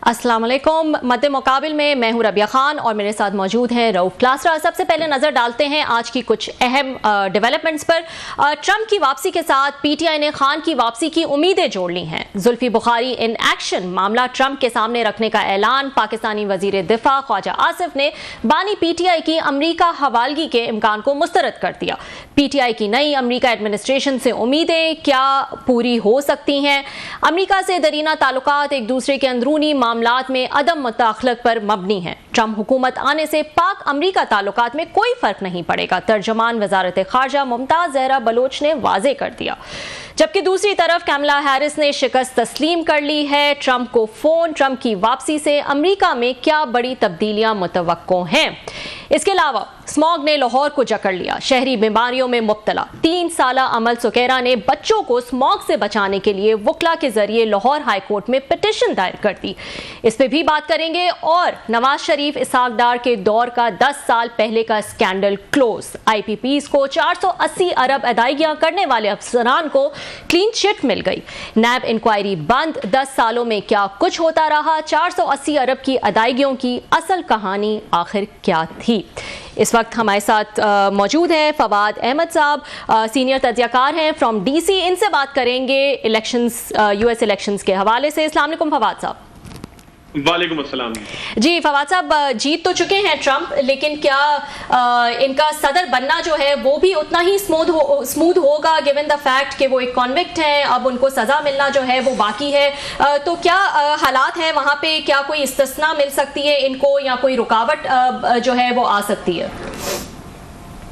अस्सलाम वालेकुम। मद्दे मुकाबिल में मैं हूं रबिया खान और मेरे साथ मौजूद हैं रऊफ क्लासरा। सबसे पहले नजर डालते हैं आज की कुछ अहम डेवलपमेंट्स पर। ट्रंप की वापसी के साथ पीटीआई ने खान की वापसी की उम्मीदें जोड़ ली हैं। जुल्फी बुखारी इन एक्शन, मामला ट्रंप के सामने रखने का ऐलान। पाकिस्तानी वजीर दिफा ख्वाजा आसिफ ने बानी पीटीआई की अमरीका हवालगी के इम्कान को मुस्तरद कर दिया। पीटीआई की नई अमरीका एडमिनिस्ट्रेशन से उम्मीदें क्या पूरी हो सकती हैं? अमरीका से दरीना ताल्लुकात एक दूसरे के अंदरूनी मामलात में अदम मुताखलत पर मबनी है। ट्रंप हुकूमत आने से पाक अमरीका ताल्लुकात में कोई फर्क नहीं पड़ेगा, तर्जमान वजारत खारजा मुमताज जहरा बलोच ने वाजे कर दिया। जबकि दूसरी तरफ कमला हैरिस ने शिकस्त तस्लीम कर ली है। ट्रंप को फोन, ट्रंप की वापसी से अमरीका में क्या बड़ी तब्दीलियां मुतवक्को हैं? इसके अलावा स्मॉग ने लाहौर को जकड़ लिया। शहरी बीमारियों में मुब्तला 3 साला अमल सुकैरा ने बच्चों को स्मॉग से बचाने के लिए वकला के जरिए लाहौर हाई कोर्ट में पिटिशन दायर कर दी। इस पे भी बात करेंगे। और नवाज शरीफ इसहाक डार के दौर का 10 साल पहले का स्कैंडल क्लोज। IPPs को 480 अरब अदायगियां करने वाले अफसरान को क्लीन चिट मिल गई। नैब इंक्वायरी बंद। 10 सालों में क्या कुछ होता रहा? 480 अरब की अदायगियों की असल कहानी आखिर क्या थी? इस वक्त हमारे साथ मौजूद हैं फवाद अहमद साहब, सीनियर तज्जियाकार हैं फ्रॉम DC। इनसे बात करेंगे इलेक्शंस, US इलेक्शंस के हवाले से। अस्सलाम वालेकुम फवाद साहब। वालेकुम अस्सलाम। जी फवाद साहब, जीत तो चुके हैं ट्रंप, लेकिन क्या इनका सदर बनना जो है वो भी उतना ही स्मूथ होगा गिवन द फैक्ट कि वो एक कॉन्विक्ट हैं? अब उनको सजा मिलना जो है वो बाकी है, तो क्या हालात हैं वहाँ पे? क्या कोई इस्तिस्ना मिल सकती है इनको या कोई रुकावट जो है वो आ सकती है?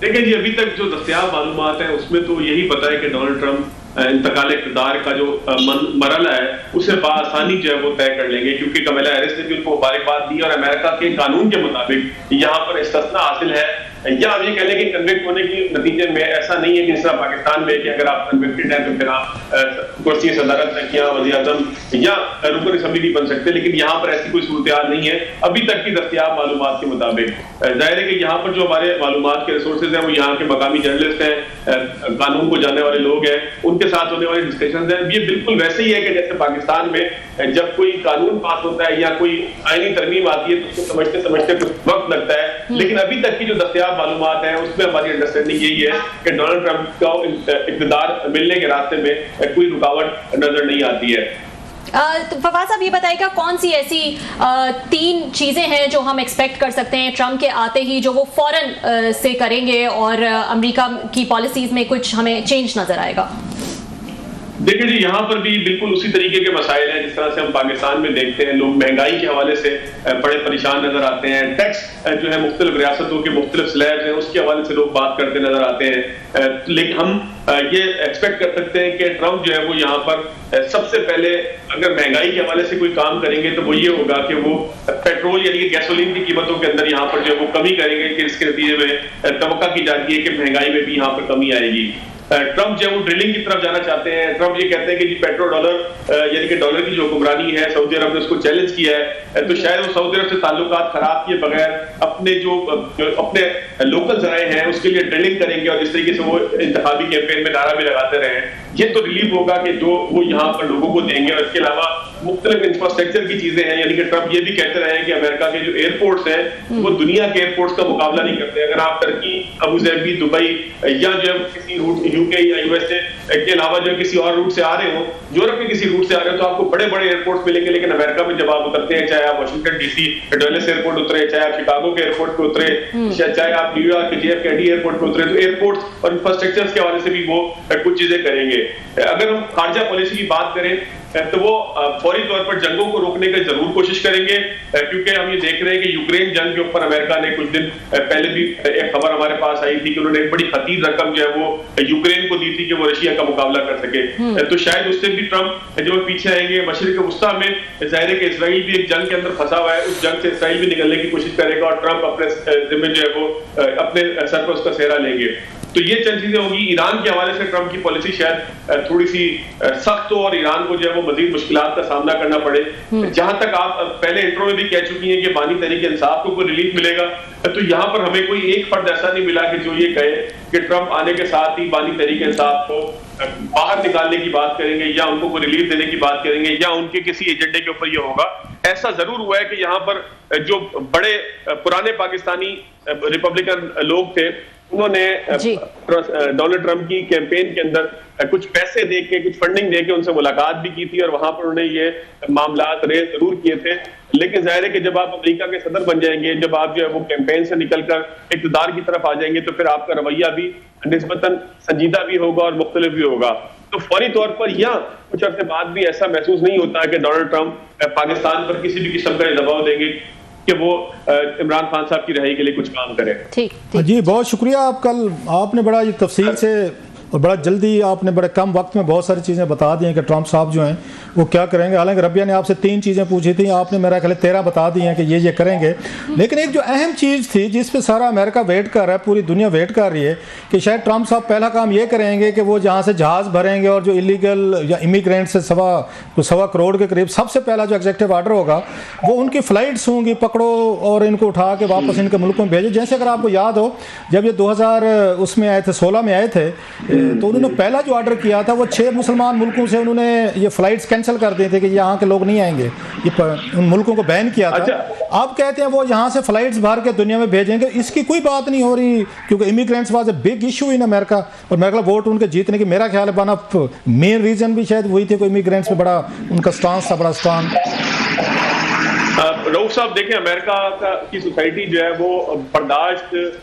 देखिए जी, अभी तक जो दस्तयाब मालूमात है उसमें तो यही पता है कि डोनाल्ड ट्रंप इंतकाल इक़्तिदार का जो मरहला है उसे बआसानी जो है वो तय कर लेंगे, क्योंकि कमला हैरिस ने भी उनको मुबारकबाद दी और अमेरिका के कानून के मुताबिक यहाँ पर इस्तिस्ना हासिल है। या आप ये कह लें कि कन्विक्ट होने के नतीजे में ऐसा नहीं है कि जिस तरह पाकिस्तान में कि अगर आप कन्विक्टेड हैं तो फिर आप कुर्सी सदारत तक या वज़ीर-ए-आज़म या रुकन असम्बली नहीं बन सकते, लेकिन यहाँ पर ऐसी कोई सूरत नहीं है अभी तक की दस्तयाब मालूमात के मुताबिक। जाहिर है कि यहाँ पर जो हमारे मालूमात के रिसोर्सेज हैं वो यहाँ के मकामी जर्नलिस्ट हैं, कानून को जानने वाले लोग हैं, उनके साथ होने वाले डिस्कशन हैं। ये बिल्कुल वैसे ही है कि जैसे पाकिस्तान में जब कोई कानून पास होता है या कोई आईनी तरमीम आती है तो उसको समझते समझते कुछ वक्त लगता है, लेकिन अभी तक की जो दस्तयाब मालूमात है उसमें हमारी अंडरस्टैंडिंग यही है कि डोनाल्ड ट्रंप का इक़्तिदार मिलने के रास्ते में कोई रुकावट नजर नहीं आती है। तो फवाद साहब ये बताइएगा, कौन सी ऐसी 3 चीजें हैं जो हम एक्सपेक्ट कर सकते हैं ट्रंप के आते ही जो वो फौरन से करेंगे और अमेरिका की पॉलिसीज में कुछ हमें चेंज नजर आएगा? देखिए जी, यहाँ पर भी बिल्कुल उसी तरीके के मसाइल हैं जिस तरह से हम पाकिस्तान में देखते हैं। लोग महंगाई के हवाले से बड़े परेशान नजर आते हैं। टैक्स जो है मुख्तलिफ रियासतों के मुख्तलिफ स्लैब्स हैं उसके हवाले से लोग बात करते नजर आते हैं। लेकिन हम ये एक्सपेक्ट कर सकते हैं कि ट्रंप जो है वो यहाँ पर सबसे पहले अगर महंगाई के हवाले से कोई काम करेंगे तो वो ये होगा कि वो पेट्रोल यानी कि गैसोलीन की कीमतों के अंदर यहाँ पर जो है वो कमी करेंगे, कि इसके नतीजे में तवक्का की जाती है कि महंगाई में भी यहाँ पर कमी आएगी। ट्रंप जो है वो ड्रिलिंग की तरफ जाना चाहते हैं। ट्रंप ये कहते हैं कि जी पेट्रो डॉलर यानी कि डॉलर की जो हुक्मरानी है, सऊदी अरब ने उसको चैलेंज किया है, तो शायद वो सऊदी अरब से ताल्लुकात खराब किए बगैर अपने जो अपने लोकल जराए हैं उसके लिए ड्रिलिंग करेंगे और इस तरीके से वो इंतखाबी कैंपेन में नारा भी लगाते रहे। ये तो रिलीफ होगा कि जो वो यहाँ पर लोगों को देंगे। और इसके अलावा मुख्तलिफ इंफ्रास्ट्रक्चर की चीजें हैं, यानी कि ट्रंप ये भी कहते रहे हैं कि अमेरिका के जो एयरपोर्ट्स हैं वो दुनिया के एयरपोर्ट्स का मुकाबला नहीं करते। अगर आप टर्की, अबू धाबी, दुबई या जो किसी रूट UK या USA के अलावा जो किसी और रूट से आ रहे हो, यूरोप के किसी रूट से आ रहे हो, तो आपको बड़े बड़े एयरपोर्ट्स मिलेंगे। लेकिन अमेरिका में जब आप उतरते हैं, चाहे आप वाशिंगटन DC डल्लेस एयरपोर्ट उतरे, चाहे आप शिकागो के एयरपोर्ट पे उतरे, चाहे आप न्यूयॉर्क के JFK एयरपोर्ट पे उतरे, तो एयरपोर्ट्स और इंफ्रास्ट्रक्चर के हवाले से भी वो कुछ चीजें करेंगे। अगर हम खारजा पॉलिसी की बात करें तो वो फौरी तौर पर जंगों को रोकने की जरूर कोशिश करेंगे, क्योंकि हम ये देख रहे हैं कि यूक्रेन जंग के ऊपर अमेरिका ने कुछ दिन पहले भी एक खबर हमारे पास आई थी कि उन्होंने एक बड़ी खतीर रकम जो है वो यूक्रेन को दी थी कि वो रशिया का मुकाबला कर सके। तो शायद उससे भी ट्रंप जो पीछे आएंगे। मशरिक वुस्ता में जाहिर है कि इसराइल भी एक जंग के अंदर फंसा हुआ है, उस जंग से इसराइल भी निकलने की कोशिश करेगा और ट्रंप अपने जिम्मे जो है वो अपने सर पर उसका सेहरा लेंगे। तो ये चंद चीजें होंगी। ईरान के हवाले से ट्रंप की पॉलिसी शायद थोड़ी सी सख्त हो और ईरान को जो है वो मजीद मुश्किलात का सामना करना पड़े। जहां तक आप पहले इंट्रो में भी कह चुकी हैं कि बानी तहरीक इंसाफ को कोई रिलीफ मिलेगा, तो यहाँ पर हमें कोई एक फर्द ऐसा नहीं मिला कि जो ये कहे कि ट्रंप आने के साथ ही बानी तहरीक इंसाफ को बाहर निकालने की बात करेंगे या उनको कोई रिलीफ देने की बात करेंगे या उनके किसी एजेंडे के ऊपर ये होगा ऐसा जरूर हुआ है कि यहाँ पर जो बड़े पुराने पाकिस्तानी रिपब्लिकन लोग थे, उन्होंने डोनाल्ड ट्रंप की कैंपेन के अंदर कुछ पैसे दे के, कुछ फंडिंग दे के उनसे मुलाकात भी की थी और वहां पर उन्होंने ये मामलात रेज जरूर किए थे। लेकिन जाहिर है कि जब आप अमेरिका के सदर बन जाएंगे, जब आप जो है वो कैंपेन से निकलकर इक़्तिदार की तरफ आ जाएंगे, तो फिर आपका रवैया भी निस्बतन संजीदा भी होगा और मुख्तलिफ भी होगा। तो फौरी तौर पर या कुछ अर्से बाद भी ऐसा महसूस नहीं होता कि डोनाल्ड ट्रंप पाकिस्तान पर किसी भी किस्म का दबाव देंगे कि वो इमरान खान साहब की रहाई के लिए कुछ काम करें। ठीक जी, बहुत शुक्रिया। आपने बड़ा ये तफसील से और बड़ा जल्दी आपने बड़े कम वक्त में बहुत सारी चीज़ें बता दी हैं कि ट्रंप साहब जो हैं वो क्या करेंगे। हालांकि रबिया ने आपसे 3 चीज़ें पूछी थी, आपने मेरा ख्याल 13 बता दी हैं कि ये करेंगे। लेकिन एक जो अहम चीज़ थी जिस पे सारा अमेरिका वेट कर रहा है, पूरी दुनिया वेट कर रही है कि शायद ट्रंप साहब पहला काम ये करेंगे कि वो जहाँ से जहाज़ भरेंगे और जो इलीगल या इमिग्रेंट से सवा करोड़ के करीब सबसे पहला जो एग्जीक्यूटिव ऑर्डर होगा वो उनकी फ़्लाइट्स होंगी, पकड़ो और इनको उठा के वापस इनके मुल्कों में भेजो। जैसे अगर आपको याद हो, जब ये 2016 में आए थे तो उन्होंने पहला जो ऑर्डर किया था वो 6 मुसलमान मुल्कों से उन्होंने ये फ्लाइट्स कैंसिल कर दी थी कि यहाँ के लोग नहीं आएंगे, ये उन मुल्कों को बैन किया था। आप कहते हैं वो यहाँ से फ्लाइट्स भर के दुनिया में भेजेंगे, इसकी कोई बात नहीं हो रही क्योंकि immigrants was a big issue in America. और मेरा वोट उनके जीतने की मेरा ख्याल है वन ऑफ मेन रीजन भी शायद वही थे कि इमिग्रेंट्स पे बड़ा उनका स्टांस था, बड़ा स्ट्रांग। रऊफ साहब देखें, अमेरिका की सोसाइटी जो है वो बर्दाश्त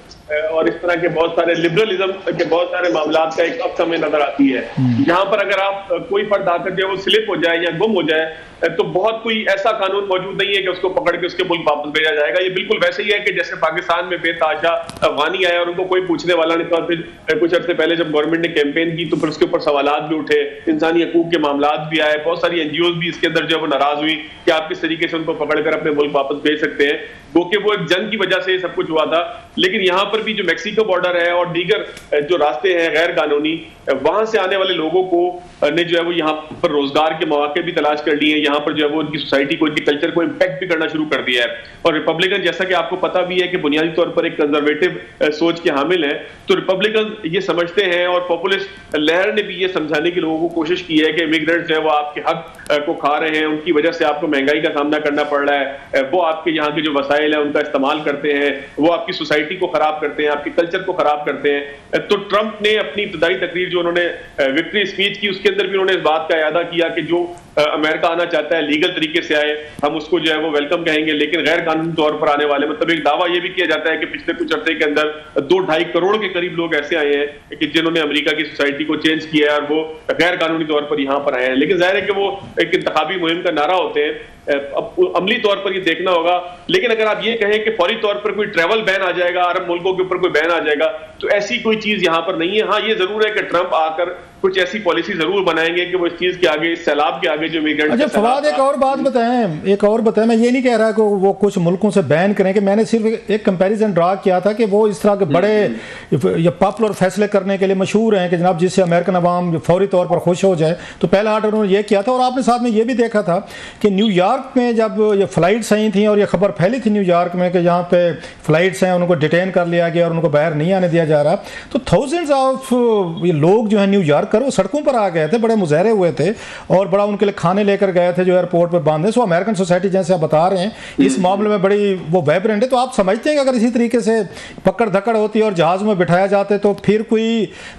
और इस तरह के बहुत सारे लिबरलिज्म के बहुत सारे मामलात का एक अक्स हमें नजर आती है। यहाँ पर अगर आप कोई फर्द आकर जो है वो स्लिप हो जाए या गुम हो जाए तो बहुत कोई ऐसा कानून मौजूद नहीं है कि उसको पकड़ के उसके मुल्क वापस भेजा जाएगा। ये बिल्कुल वैसे ही है कि जैसे पाकिस्तान में बेताशा अफगानी आया और उनको कोई पूछने वाला नहीं था। फिर कुछ अर्से पहले जब गवर्नमेंट ने कैंपेन की तो फिर उसके ऊपर सवालात भी उठे, इंसानी हकूक के मामलात भी आए, बहुत सारी NGOs भी इसके अंदर जो है वो नाराज हुई कि आप किस तरीके से उनको पकड़कर अपने मुल्क वापस भेज सकते हैं। वो कि वो एक जंग की वजह से सब कुछ हुआ था। लेकिन यहाँ पर भी जो मैक्सिको बॉर्डर है और दीगर जो रास्ते हैं गैर कानूनी, वहां से आने वाले लोगों को ने जो है वो यहाँ पर रोजगार के मौके भी तलाश कर लिए हैं। यहाँ पर जो है वो उनकी सोसाइटी को, उनके कल्चर को इम्पैक्ट भी करना शुरू कर दिया है। और रिपब्लिकन, जैसा कि आपको पता भी है कि बुनियादी तौर पर एक कंजर्वेटिव सोच के हामिल है, तो रिपब्लिकन ये समझते हैं और पॉपुलिस्ट लहर ने भी ये समझाने की लोगों को कोशिश की है कि इमिग्रेंट्स जो है वो आपके हक को खा रहे हैं, उनकी वजह से आपको महंगाई का सामना करना पड़ रहा है, वो आपके यहाँ के जो वसाइल है उनका इस्तेमाल करते हैं, वो आपकी सोसाइटी को खराब करते हैं, आपके कल्चर को खराब करते हैं। तो ट्रंप ने अपनी इब्तदाई तकरीर जो उन्होंने विक्ट्री स्पीच की उसके अंदर भी उन्होंने इस बात का इरादा किया कि जो अमेरिका आना चाहता है लीगल तरीके से आए, हम उसको जो है वो वेलकम कहेंगे, लेकिन गैर कानूनी तौर पर आने वाले, मतलब एक दावा ये भी किया जाता है कि पिछले कुछ अर्से के अंदर 2-2.5 करोड़ के करीब लोग ऐसे आए हैं कि जिन्होंने अमेरिका की सोसाइटी को चेंज किया है और वो गैर कानूनी तौर पर यहाँ पर आए हैं। लेकिन जाहिर है कि वो एक इंतखाबी मुहिम का नारा होते हैं, अब अमली तौर पर ये देखना होगा। लेकिन अगर आप ये कहें कि फौरी तौर पर कोई ट्रैवल बैन आ जाएगा, अरब मुल्कों के ऊपर कोई बैन आ जाएगा, तो ऐसी कोई चीज यहाँ पर नहीं है। हाँ, ये जरूर है कि ट्रंप आकर कुछ ऐसी पॉलिसी जरूर बनाएंगे कि वो इस चीज के आगे, इस सैलाब के आगे जो इमिग्रेंट। अच्छा फवाद, एक और बात बताएं, मैं ये नहीं कह रहा कि वो कुछ मुल्कों से बैन करें, कि मैंने सिर्फ एक कंपैरिजन ड्रा किया था कि वो इस तरह के बड़े या पॉपुलर फैसले करने के लिए मशहूर हैं कि जनाब जिससे अमेरिकन अवाम फौरी तौर पर खुश हो जाए। तो पहला ऑर्डर उन्होंने ये किया था। और आपने साथ में ये भी देखा था कि न्यूयॉर्क में जब ये फ्लाइट्स आई थी और ये खबर फैली थी न्यूयॉर्क में कि यहाँ पे फ्लाइट्स हैं, उनको डिटेन कर लिया गया और उनको बाहर नहीं आने दिया जा रहा, तो थाउजेंड्स ऑफ ये लोग जो है न्यूयॉर्क कर वो सड़कों पर आ गए थे, बड़े मुजाहरे हुए थे और बड़ा उनके लिए खाने लेकर गए थे जो एयरपोर्ट पर बांधे। सो अमेरिकन सोसाइटी जैसे आप बता रहे हैं इस मामले में बड़ी वो वाइब्रेंट है। तो आप समझते हैं कि अगर इसी तरीके से पकड़ धकड़ होती और जहाज़ में बिठाया जाते तो फिर कोई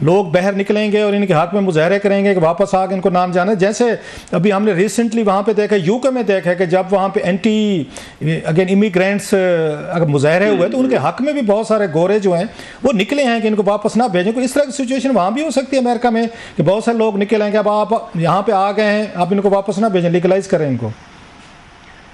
लोग बाहर निकलेंगे और इनके हक में मुजाहरे करेंगे कि वापस आके इनको नाम जाने। जैसे अभी हमने रिसेंटली वहाँ पे देखा, यूके में देखा कि जब वहाँ पे एंटी अगेन इमिग्रेंट्स अगर मुजाहरे हुए तो उनके हक में भी बहुत सारे गोरे जो हैं वो निकले हैं कि इनको वापस ना भेजें। कोई इस तरह की सिचुएशन वहाँ भी हो सकती है अमेरिका में कि बहुत सारे लोग निकल आएंगे, अब आप यहाँ पे आ गए हैं, आप इनको वापस ना भेजें, लीगलाइज करें इनको।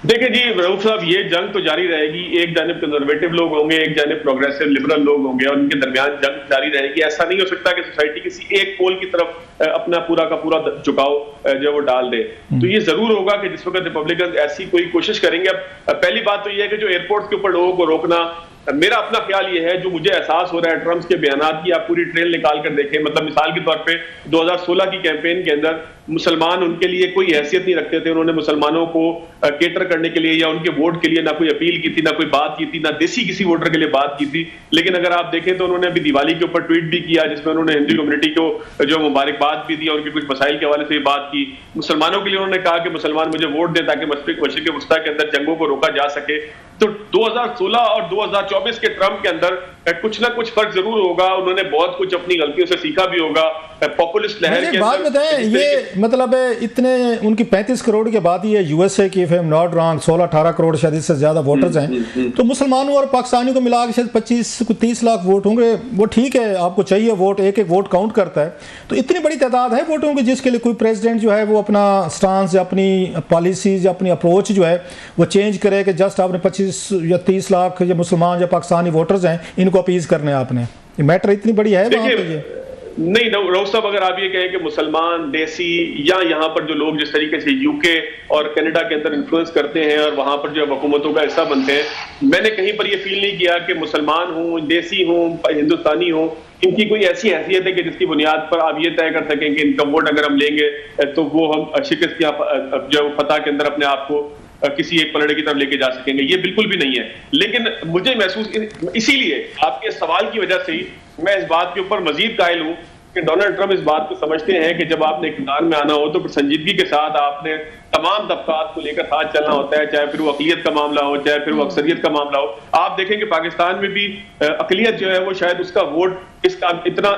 देखिए जी रऊफ साहब, ये जंग तो जारी रहेगी। एक जानिब कंजर्वेटिव लोग होंगे, एक जानिब प्रोग्रेसिव लिबरल लोग होंगे और उनके दरमियान जंग जारी रहेगी। ऐसा नहीं हो सकता कि सोसाइटी किसी एक पोल की तरफ अपना पूरा का पूरा झुकाव जो वो डाल दे। तो ये जरूर होगा कि जिस वक्त रिपब्लिकन ऐसी कोई कोशिश करेंगे। अब पहली बात तो ये है कि जो एयरपोर्ट के ऊपर लोगों को रोकना मेरा अपना ख्याल ये है, जो मुझे एहसास हो रहा है ट्रम्प के बयानात की, आप पूरी ट्रेल निकाल कर देखें, मतलब मिसाल के तौर पे 2016 की कैंपेन के अंदर मुसलमान उनके लिए कोई हैसियत नहीं रखते थे। उन्होंने मुसलमानों को केटर करने के लिए या उनके वोट के लिए ना कोई अपील की थी, ना कोई बात की थी, ना देसी किसी वोटर के लिए बात की थी। लेकिन अगर आप देखें तो उन्होंने अभी दिवाली के ऊपर ट्वीट भी किया, जिसमें उन्होंने हिंदू कम्युनिटी को जो मुबारकबाद भी दी, उनके कुछ मसाइल के हवाले से बात की। मुसलमानों के लिए उन्होंने कहा कि मुसलमान मुझे वोट दें ताकि मशरिक वस्ता के अंदर जंगों को रोका जा सके। तो 2016 और 2024 के ट्रम्प के अंदर कुछ ना कुछ फर्क जरूर होगा। उन्होंने बहुत कुछ अपनी गलतियों से सीखा भी होगा। पॉपुलिस्ट लहर के बात बताएं, ये मतलब इतने उनकी 35 करोड़ के बाद ये यूएसए की, if I am not wrong, 16-18 crore शायद इससे ज्यादा वोटर्स हैं। तो मुसलमानों और पाकिस्तानियों को मिला के शायद 25-30 लाख वोट होंगे। वो ठीक है, आपको चाहिए वोट, एक एक वोट काउंट करता है। तो इतनी बड़ी तादाद है वोटों की जिसके लिए कोई प्रेसिडेंट जो है वो अपना स्टांस या अपनी पॉलिसीज या अपनी अप्रोच जो है वो चेंज करे कि जस्ट आपने 25 या 30 लाख या मुसलमान या पाकिस्तानी वोटर्स हैं, इनको अपीज करने आपने, ये मैटर इतनी बड़ी है वहाँ पे। ये नहीं रऊफ साहब, अगर आप ये कहें कि मुसलमान देसी या यहाँ पर जो लोग जिस तरीके से यूके और कनाडा के अंदर इन्फ्लुएंस करते हैं और वहां पर जो हुकूमतों का हिस्सा बनते हैं, मैंने कहीं पर ये फील नहीं किया कि मुसलमान हूँ, देसी हूँ, हिंदुस्तानी हूँ, इनकी कोई ऐसी हैसियत है कि जिसकी बुनियाद पर आप ये तय कर सकें कि इनका वोट अगर हम लेंगे तो वो हम शिकस्त या जो फतह के अंदर अपने आप को किसी एक पलड़े की तरफ लेके जा सकेंगे। ये बिल्कुल भी नहीं है। लेकिन मुझे महसूस, इसीलिए आपके सवाल की वजह से ही मैं इस बात के ऊपर मजीद कायल हूं कि डोनाल्ड ट्रंप इस बात को समझते हैं कि जब आपने इक़्तिदार में आना हो तो संजीदगी के साथ आपने तमाम तबकात को लेकर साथ चलना होता है, चाहे फिर वो अक़लियत का मामला हो, चाहे फिर वो अक्सरियत का मामला हो। आप देखें कि पाकिस्तान में भी अक़लियत जो है वो शायद उसका वोट इसका इतना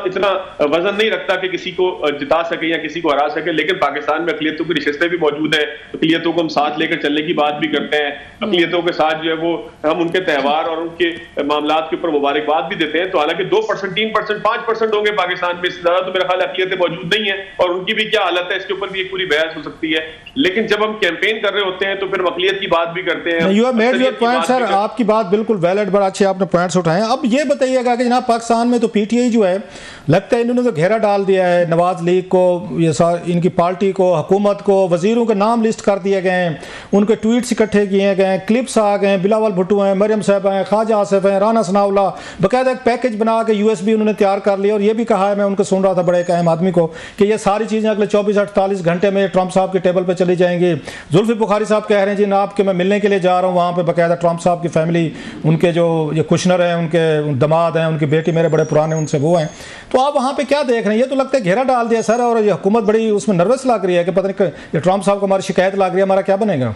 वजन नहीं रखता कि किसी को जिता सके या किसी को हरा सके। लेकिन पाकिस्तान में अक़लियतों की नशिस्तें भी मौजूद है, अक़लियतों को हम साथ लेकर चलने की बात भी करते हैं, अक़लियतों के साथ जो है वो हम उनके त्यौहार और उनके मामलात के ऊपर मुबारकबाद भी देते हैं। तो हालांकि 2%, 3%, 5% होंगे पाकिस्तान में, इससे ज्यादा तो मेरा ख्याल अक़लियतें मौजूद नहीं है और उनकी भी क्या हालत है इसके ऊपर भी एक पूरी बहस हो सकती है। लेकिन जब हम कैंपेन कर रहे होते हैं तो फिर अक़लियत की बात भी करते हैं। You have made your point sir, आपकी बात बिल्कुल वैलिड, बड़ा अच्छे आपने पॉइंट्स उठाए। अब ये बताइएगा कि जनाब पाकिस्तान में तो पीटीआई जो है लगता है इन्होंने तो घेरा डाल दिया है नवाज लीग को, ये इनकी पार्टी को, हुकूमत को, वजीरों के नाम लिस्ट कर दिए गए हैं, उनके ट्वीट्स इकट्ठे किए गए हैं, क्लिप्स आ गए हैं, बिलावल भुट्टो हैं, मरियम साहब हैं, ख्वाजा आसिफ हैं, राना सनाउल्ला, बाकायदा एक पैकेज बना के यूएसबी उन्होंने तैयार कर लिया। और ये भी कहा है, मैं उनको सुन रहा था बड़े एक अहम आदमी को, कि ये सारी चीज़ें अगले 24-48 घंटे में ट्रंप साहब के टेबल पर चली जाएंगी। जुल्फी बुखारी साहब कह रहे हैं जी ना आपके मैं मिलने के लिए जा रहा हूँ वहाँ पर, बाकायदा ट्रंप साहब की फैमिली, उनके जो ये कुशनर हैं, उनके दमाद हैं, उनकी बेटी मेरे बड़े पुराने उनसे वो हैं। तो आप वहाँ पे क्या देख रहे हैं? ये तो लगता है घेरा डाल दिया सर, और ये हुकूमत बड़ी उसमें नर्वस लग रही है कि पता नहीं ये ट्रंप साहब को हमारी शिकायत लग रही है, हमारा क्या बनेगा।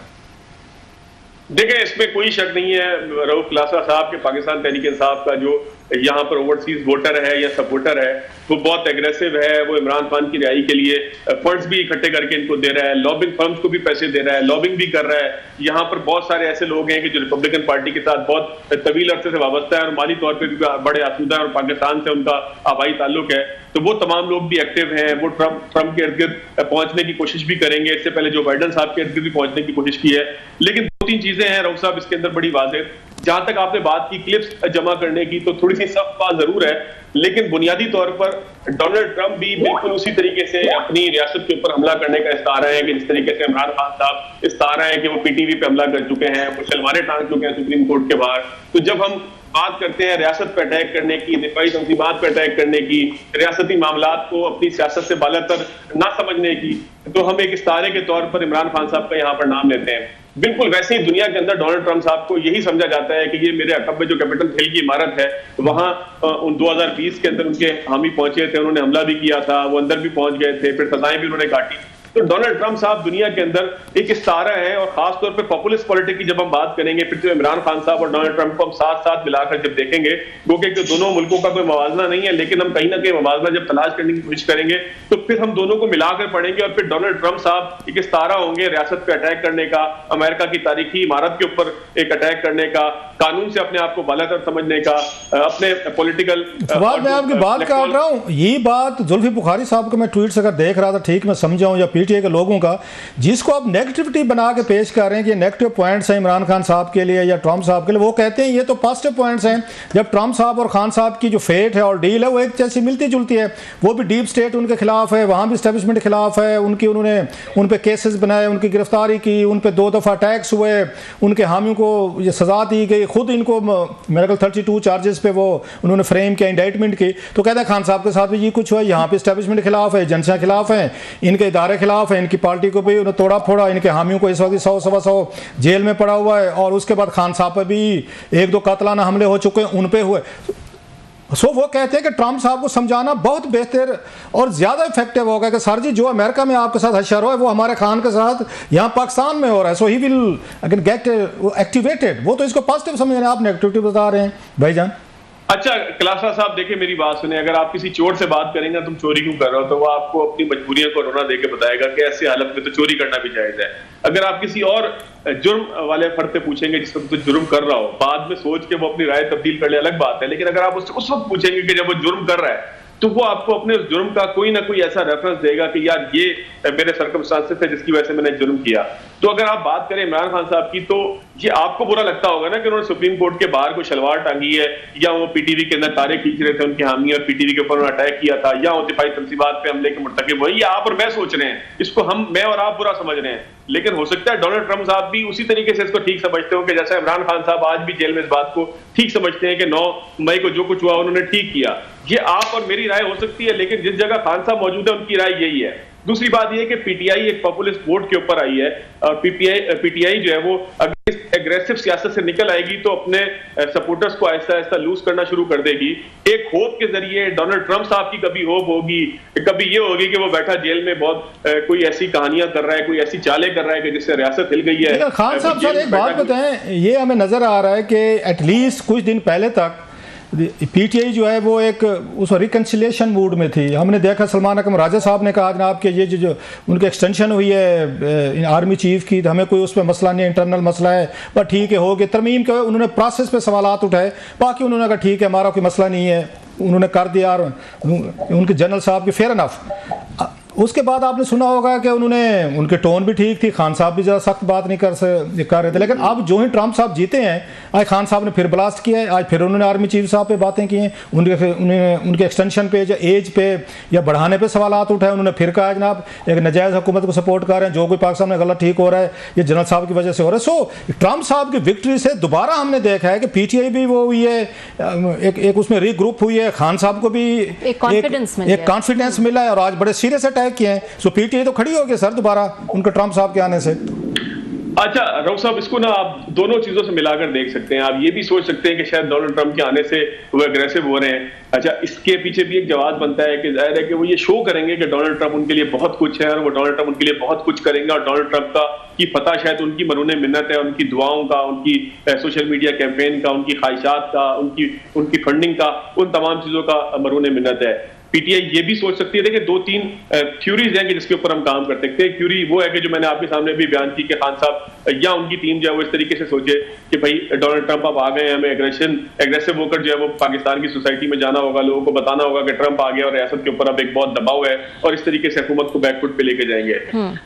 देखिए, इसमें कोई शक नहीं है रऊफ क्लासा साहब के पाकिस्तान तहरीक इंसाफ का जो यहाँ पर ओवरसीज वोटर है या सपोर्टर है वो बहुत एग्रेसिव है। वो इमरान खान की रिहाई के लिए फंड्स भी इकट्ठे करके इनको दे रहा है, लॉबिंग फर्म्स को भी पैसे दे रहा है, लॉबिंग भी कर रहा है। यहाँ पर बहुत सारे ऐसे लोग हैं कि जो रिपब्लिकन पार्टी के साथ बहुत तवील अरसे से वाबस्ता है और माली तौर पर भी बड़े आसूदा है और पाकिस्तान से उनका आबाई ताल्लुक है। तो वो तमाम लोग भी एक्टिव हैं। वो ट्रंप के इर्द गिर्द पहुंचने की कोशिश भी करेंगे। इससे पहले जो बाइडन साहब के इर्द गिर्द भी पहुंचने की कोशिश की है। लेकिन 2-3 चीजें हैं रऊफ साहब इसके अंदर बड़ी वाज़ेह। जहां तक आपने बात की क्लिप्स जमा करने की, तो थोड़ी सी सख्त बात जरूर है, लेकिन बुनियादी तौर पर डोनाल्ड ट्रंप भी बिल्कुल उसी तरीके से अपनी रियासत के ऊपर हमला करने का इस्ता रहे हैं कि जिस तरीके से इमरान खान साहब इस्ता रहे हैं कि वो पीटीवी पे हमला कर चुके हैं, वो शलवारें टांग चुके हैं सुप्रीम कोर्ट के बाहर। तो जब हम बात करते हैं रियासत पे अटैक करने की, दिफाई तंजीमात पे अटैक करने की, रियासती मामलात को अपनी सियासत से बालातर ना समझने की, तो हम एक इस्तारे के तौर पर इमरान खान साहब का यहाँ पर नाम लेते हैं। बिल्कुल वैसे ही दुनिया के अंदर डोनाल्ड ट्रंप साहब को यही समझा जाता है कि ये मेरे अकब में जो कैपिटल हिल की इमारत है वहां 2020 के अंदर उनके हामी पहुंचे थे, उन्होंने हमला भी किया था, वो अंदर भी पहुंच गए थे, फिर सजाएं भी उन्होंने काटी। तो डोनाल्ड ट्रंप साहब दुनिया के अंदर एक इस्तारा है। और खासतौर पे पॉपुलिस्ट पॉलिटिक्स की जब हम बात करेंगे, फिर तो इमरान खान साहब और डोनाल्ड ट्रंप को हम साथ साथ मिलाकर जब देखेंगे, वो कि दोनों मुल्कों का कोई मवाजना नहीं है, लेकिन हम कहीं ना कहीं मवाजना जब तलाश करने की कोशिश करेंगे तो फिर हम दोनों को मिलाकर पढ़ेंगे और फिर डोनाल्ड ट्रंप साहब एक इस्तारा होंगे रियासत पे अटैक करने का, अमेरिका की तारीखी इमारत के ऊपर एक अटैक करने का, कानून से अपने आप को बालातर समझने का, अपने पॉलिटिकल। मैं आपकी बात काट रहा हूँ, ये बात जुल्फी बुखारी साहब को मैं ट्वीट से अगर देख रहा था, ठीक मैं समझाऊं या PTI के लोगों का, जिसको आप नेगेटिविटी बना के पेश कर रहे हैं कि नेगेटिव पॉइंट्स हैं इमरान खान साहब के लिए या ट्रंप साहब के लिए, वो कहते हैं ये तो पॉजिटिव पॉइंट्स हैं। जब ट्रंप साहब और खान साहब की जो फेट है और डील है वो एक जैसी मिलती जुलती है। वो भी डीप स्टेट उनके खिलाफ है, वहाँ भी इस्टेब्लिशमेंट के खिलाफ है, उन्होंने उन पर केसेस बनाए, उनकी गिरफ्तारी की, उन पर 2 दफ़ा अटैक्स हुए, उनके हामियों को ये सज़ा दी गई, खुद इनको मेरे ख्याल 32 चार्जेस पे वो उन्होंने फ्रेम किया, इंडाइटमेंट की। तो कहते हैं खान साहब के साथ भी ये कुछ हुआ, यहाँ पे इस्टेब्लिशमेंट के खिलाफ है, एजेंसियाँ खिलाफ हैं, इनके इदारे खिलाफ हैं, इनकी पार्टी को भी उन्होंने तोड़ा फोड़ा, इनके हामियों को इस वक्त 100-125 जेल में पड़ा हुआ है, और उसके बाद खान साहब पर भी 1-2 कातलाना हमले हो चुके हैं, उन पे हुए। सो वो कहते हैं कि ट्रंप साहब को समझाना बहुत बेहतर और ज़्यादा इफेक्टिव होगा कि सर जी जो अमेरिका में आपके साथ हशर है वो हमारे खान के साथ यहाँ पाकिस्तान में हो रहा है, so he will again get activated. वो तो इसको पॉजिटिव समझ रहे हैं, आप नेगेटिव बता रहे हैं भाईजान। अच्छा क्लासा साहब देखिए मेरी बात सुने, अगर आप किसी चोर से बात करेंगे तुम चोरी क्यों कर रहे हो, तो वो आपको अपनी मजबूरियों को रोना दे के बताएगा कि ऐसी हालत में तो चोरी करना भी जायज है। अगर आप किसी और जुर्म वाले फर्द से पूछेंगे जिस वक्त तो जुर्म कर रहा हो, बाद में सोच के वो अपनी राय तब्दील कर ले अलग बात है, लेकिन अगर आप उससे उस वक्त पूछेंगे कि जब वो जुर्म कर रहा है तो वो आपको अपने उस जुर्म का कोई ना कोई ऐसा रेफरेंस देगा कि यार ये मेरे सर्कमस्टांसेस है जिसकी वजह से मैंने जुर्म किया। तो अगर आप बात करें इमरान खान साहब की, तो ये आपको बुरा लगता होगा ना कि उन्होंने सुप्रीम कोर्ट के बाहर कोई शलवार टांगी है, या वो PTV के अंदर तारे खींच रहे थे उनके हामी और PTV के ऊपर उन्होंने अटैक किया था, या वो दिफाई तंसीबात पे हमले के मुर्तकिब हुए, ये आप और मैं सोच रहे हैं, इसको मैं और आप बुरा समझ रहे हैं। लेकिन हो सकता है डोनाल्ड ट्रंप साहब भी उसी तरीके से इसको ठीक समझते हो कि जैसा इमरान खान साहब आज भी जेल में इस बात को ठीक समझते हैं कि 9 मई को जो कुछ हुआ उन्होंने ठीक किया। ये आप और मेरी राय हो सकती है, लेकिन जिस जगह खान साहब मौजूद है उनकी राय यही है। दूसरी बात यह कि PTI एक पॉपुलिस्ट वोट के ऊपर आई है, और PTI जो है वो अगर एग्रेसिव सियासत से निकल आएगी तो अपने सपोर्टर्स को आहिस्ता आहिस्ता लूज करना शुरू कर देगी। एक होप के जरिए डोनाल्ड ट्रंप साहब की कभी होप होगी, कभी ये होगी कि वो बैठा जेल में बहुत कोई ऐसी कहानियां कर रहा है, कोई ऐसी चालें कर रहा है कि जिससे रियासत हिल गई है। खान साहब सर एक बात बताएं, ये हमें नजर आ रहा है कि एटलीस्ट कुछ दिन पहले तक PTI जो है वो एक उस रिकन्सिलेशन मूड में थी। हमने देखा सलमान अकरम राजा साहब ने कहा जनाब कि ये जो उनकी एक्सटेंशन हुई है आर्मी चीफ की, तो हमें कोई उस पर मसला नहीं, इंटरनल मसला है, पर ठीक है हो गया तरमीम के। उन्होंने प्रोसेस पे सवालात उठाए, बाकी उन्होंने कहा ठीक है हमारा कोई मसला नहीं है, उन्होंने कर दिया। और उनके जनरल साहब की फेयर इनफ। उसके बाद आपने सुना होगा कि उन्होंने उनके टोन भी ठीक थी, खान साहब भी ज़्यादा सख्त बात नहीं कर रहे थे। लेकिन अब जो ही ट्रंप साहब जीते हैं, आज खान साहब ने फिर ब्लास्ट किया है, आज फिर उन्होंने आर्मी चीफ साहब पे बातें की हैं, उनके एक्सटेंशन पे या एज पे या बढ़ाने पे सवालात उठाए। उन्होंने फिर कहा जनाब एक नजायज़ हुकूमत को सपोर्ट कर रहे हैं, जो कोई पाकिस्तान में गलत ठीक हो रहा है ये जनरल साहब की वजह से हो रहा है। सो ट्रंप साहब की विक्ट्री से दोबारा हमने देखा है कि PTI भी वो हुई है, एक उसमें रीग्रुप हुई है, खान साहब को भी एक कॉन्फिडेंस मिला है और आज बड़े सीरियस अटैक किए हैं। सो PTI तो खड़ी होगी सर दोबारा उनके ट्रंप साहब के आने से। अच्छा रऊफ साहब, इसको ना आप दोनों चीजों से मिलाकर देख सकते हैं। आप ये भी सोच सकते हैं कि शायद डोनाल्ड ट्रंप के आने से वो एग्रेसिव हो रहे हैं। अच्छा, इसके पीछे भी एक जवाब बनता है कि जाहिर है कि वो ये शो करेंगे कि डोनाल्ड ट्रंप उनके लिए बहुत कुछ है और वो डोनाल्ड ट्रंप उनके लिए बहुत कुछ करेंगे, और डोनाल्ड ट्रंप का की पता शायद उनकी मरूने मिन्नत है, उनकी दुआओं का, उनकी सोशल मीडिया कैंपेन का, उनकी ख्वाहिशात का, उनकी फंडिंग का, उन तमाम चीजों का मरूने मिन्नत है। PTI ये भी सोच सकती है। देखिए 2-3 थ्योरीज हैं कि जिसके ऊपर हम काम कर सकते हैं। थ्योरी वो है कि जो मैंने आपके सामने भी बयान की कि खान साहब या उनकी टीम जो है वो इस तरीके से सोचे कि भाई डोनाल्ड ट्रंप अब आ गए हैं, हमें एग्रेसिव होकर जो है वो पाकिस्तान की सोसाइटी में जाना होगा, लोगों को बताना होगा कि ट्रंप आ गया और रियासत के ऊपर अब एक बहुत दबाव है, और इस तरीके से हुकूमत को बैकफुट पे लेके जाएंगे।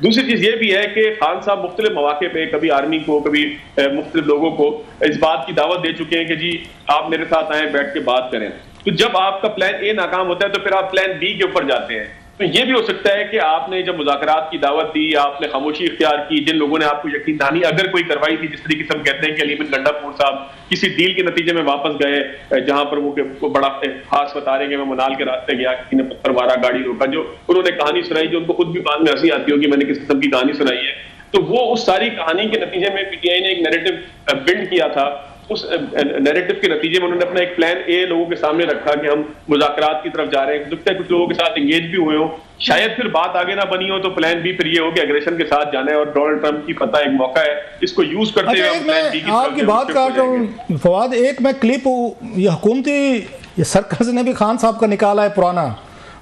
दूसरी चीज ये भी है कि खान साहब मुख्तलिफ मौके पे कभी आर्मी को, कभी मुख्तलिफ लोगों को इस बात की दावत दे चुके हैं कि जी आप मेरे साथ आए, बैठ के बात करें। तो जब आपका प्लान ए नाकाम होता है तो फिर आप प्लान बी के ऊपर जाते हैं। तो ये भी हो सकता है कि आपने जब मुज़ाकरात की दावत दी, आपने खामोशी इख्तियार की, जिन लोगों ने आपको यकीन दहानी अगर कोई करवाई थी, जिस तरीके से हम कहते हैं कि अली बिन गंडापुर साहब किसी डील के नतीजे में वापस गए जहां पर वो बड़ा खास बता रहे हैं कि मैं मनाल के रास्ते गया, किसी ने पत्थर मारा, गाड़ी रोका, जो उन्होंने कहानी सुनाई, जो उनको खुद भी बाद में हंसी आती होगी मैंने किस किस्म की कहानी सुनाई है। तो वो उस सारी कहानी के नतीजे में PTI ने एक नैरेटिव बिल्ड किया था। उस नैरेटिव के नतीजे में उन्होंने अपना एक प्लान ए लोगों के सामने रखा कि हम मुज़ाकरात की तरफ जा रहे हैं। लगता है कुछ लोगों के साथ एंगेज भी हुए हो, शायद फिर बात आगे ना बनी हो, तो प्लान बी फिर ये हो कि एग्रेशन के साथ जाना है, और डोनाल्ड ट्रंप की पता एक मौका है, इसको यूज करते हुए हम प्लान बी की तरफ आपकी बात कर रहा हूं फवाद। एक मैं क्लिप ये हुकूमती ये सर्कस ने भी खान साहब का निकाला है पुराना,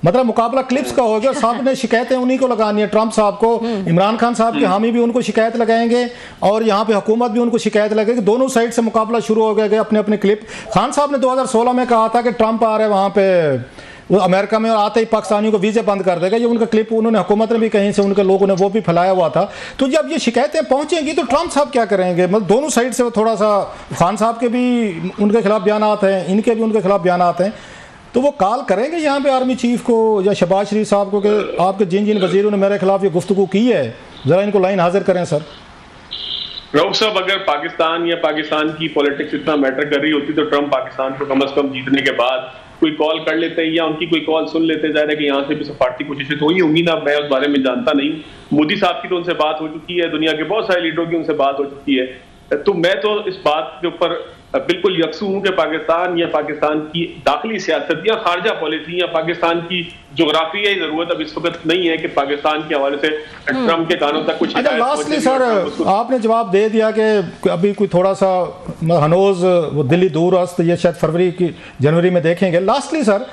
मतलब मुकाबला क्लिप्स का हो गया, सब ने शिकायतें उन्हीं को लगानी है, ट्रंप साहब को, इमरान खान साहब के हामी भी उनको शिकायत लगाएंगे और यहाँ पे हुकूमत भी उनको शिकायत लगेगी। दोनों साइड से मुकाबला शुरू हो गया, अपने अपने क्लिप। खान साहब ने 2016 में कहा था कि ट्रंप आ रहे हैं वहाँ पे वो अमेरिका में आते ही पाकिस्तानियों को वीज़े बंद कर देगा। ये उनका क्लिप उन्होंने हुकूमत ने भी कहीं से उनके लोगों ने वो भी फैलाया हुआ था। तो जब ये शिकायतें पहुंचेंगी तो ट्रंप साहब क्या करेंगे? मतलब दोनों साइड से वो थोड़ा सा, खान साहब के भी उनके खिलाफ बयानात हैं, इनके भी उनके खिलाफ बयानात हैं, तो वो कॉल करेंगे यहाँ पे आर्मी चीफ को या शहबाज शरीफ साहब को कि आपके जिन जिन वजीरों ने मेरे खिलाफ ये गुफ्तगू की है, ज़रा इनको लाइन हाजिर करें सर। रऊफ साहब, अगर पाकिस्तान या पाकिस्तान की पॉलिटिक्स इतना मैटर कर रही होती तो ट्रंप पाकिस्तान को कम से कम जीतने के बाद कोई कॉल कर लेते हैं या उनकी कोई कॉल सुन लेते, जा रहा है कि यहाँ से भी सफारती कोशिशें तो हुई होंगी ना, मैं उस बारे में जानता नहीं। मोदी साहब की तो उनसे बात हो चुकी है, दुनिया के बहुत सारे लीडरों की उनसे बात हो चुकी है। तो मैं तो इस बात के ऊपर बिल्कुल यकसू हूं कि पाकिस्तान या पाकिस्तान की दाखिली सियासत या खारजा पॉलिसी या पाकिस्तान की जोग्राफियाई जरूरत अब इस वक्त नहीं है कि पाकिस्तान के हवाले से ट्रंप के कानों तक कुछ। अच्छा, लास्टली सर आपने जवाब दे दिया कि अभी कोई थोड़ा सा हनोज वो दिल्ली दूरस्त, ये शायद फरवरी की जनवरी में देखेंगे। लास्टली सर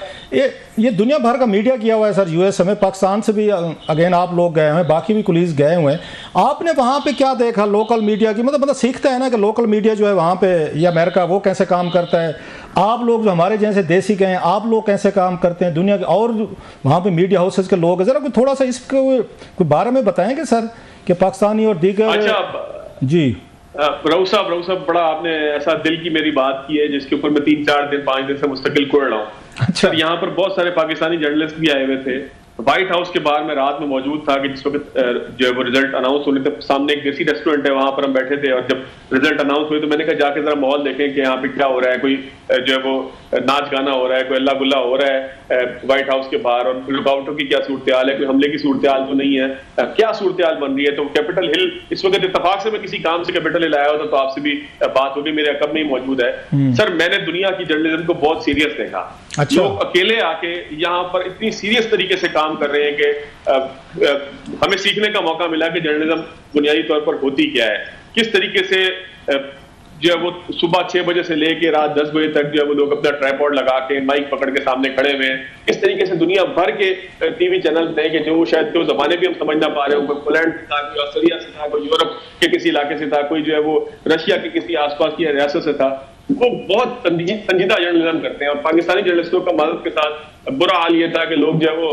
ये दुनिया भर का मीडिया किया हुआ है सर, यूएस में, पाकिस्तान से भी अगेन आप लोग गए हैं, बाकी भी कुलीस गए हुए हैं, आपने वहाँ पे क्या देखा लोकल मीडिया की? मतलब सीखते हैं ना कि लोकल मीडिया जो है वहाँ पे या अमेरिका वो कैसे काम करता है, आप लोग जो हमारे जैसे देसी गए हैं आप लोग कैसे काम करते हैं, दुनिया के और वहाँ पे मीडिया हाउसेज के लोग, जरा कोई थोड़ा सा इसके कोई बारे में बताएंगे सर कि पाकिस्तानी और दीगर। अच्छा जी रऊफ साहब, बड़ा आपने ऐसा दिल की मेरी बात की है जिसके ऊपर मैं 3-4 दिन 5 दिन से मुस्तकिल कोड़ रहा हूँ। अच्छा, यहाँ पर बहुत सारे पाकिस्तानी जर्नलिस्ट भी आए हुए थे। व्हाइट हाउस के बाहर मैं रात में मौजूद था कि जिस वक्त जो है वो रिजल्ट अनाउंस होने थे, सामने एक देसी रेस्टोरेंट है, वहां पर हम बैठे थे और जब रिजल्ट अनाउंस हुए तो मैंने कहा जाके जरा माहौल देखें कि यहाँ पे क्या हो रहा है, कोई जो है वो नाच गाना हो रहा है, कोई अल्लाह गुल्ला हो रहा है व्हाइट हाउस के बाहर, और रुकावटों की क्या सूरत हाल है, कोई हमले की सूरत हाल तो नहीं है, क्या सूरत हाल बन रही है। तो कैपिटल हिल इस वक्त इत्तेफाक से मैं किसी काम से कैपिटल हिल आया होता तो आपसे भी बात होगी, मेरे अकब में ही मौजूद है। सर, मैंने दुनिया की जर्नलिज्म को बहुत सीरियस देखा। अच्छा। लोग अकेले आके यहाँ पर इतनी सीरियस तरीके से काम कर रहे हैं कि हमें सीखने का मौका मिला कि जर्नलिज्म बुनियादी तौर पर होती क्या है, किस तरीके से जो है वो सुबह 6 बजे से लेके रात 10 बजे तक जो है वो लोग अपना ट्राइपॉड लगा के माइक पकड़ के सामने खड़े हुए हैं, किस तरीके से दुनिया भर के टीवी चैनल थे कि जो शायद जो जमाने भी हम समझ ना पा रहे हो, कोई पोलैंड से था, कोई ऑस्ट्रेलिया से था, कोई यूरोप के किसी इलाके से था, कोई जो है वो रशिया के किसी आसपास की रियासत से था, वो बहुत संजीदा जर्नलिज्म करते हैं। और पाकिस्तानी जर्नलिस्टों का मदद के साथ बुरा हाल ये था कि लोग जो है वो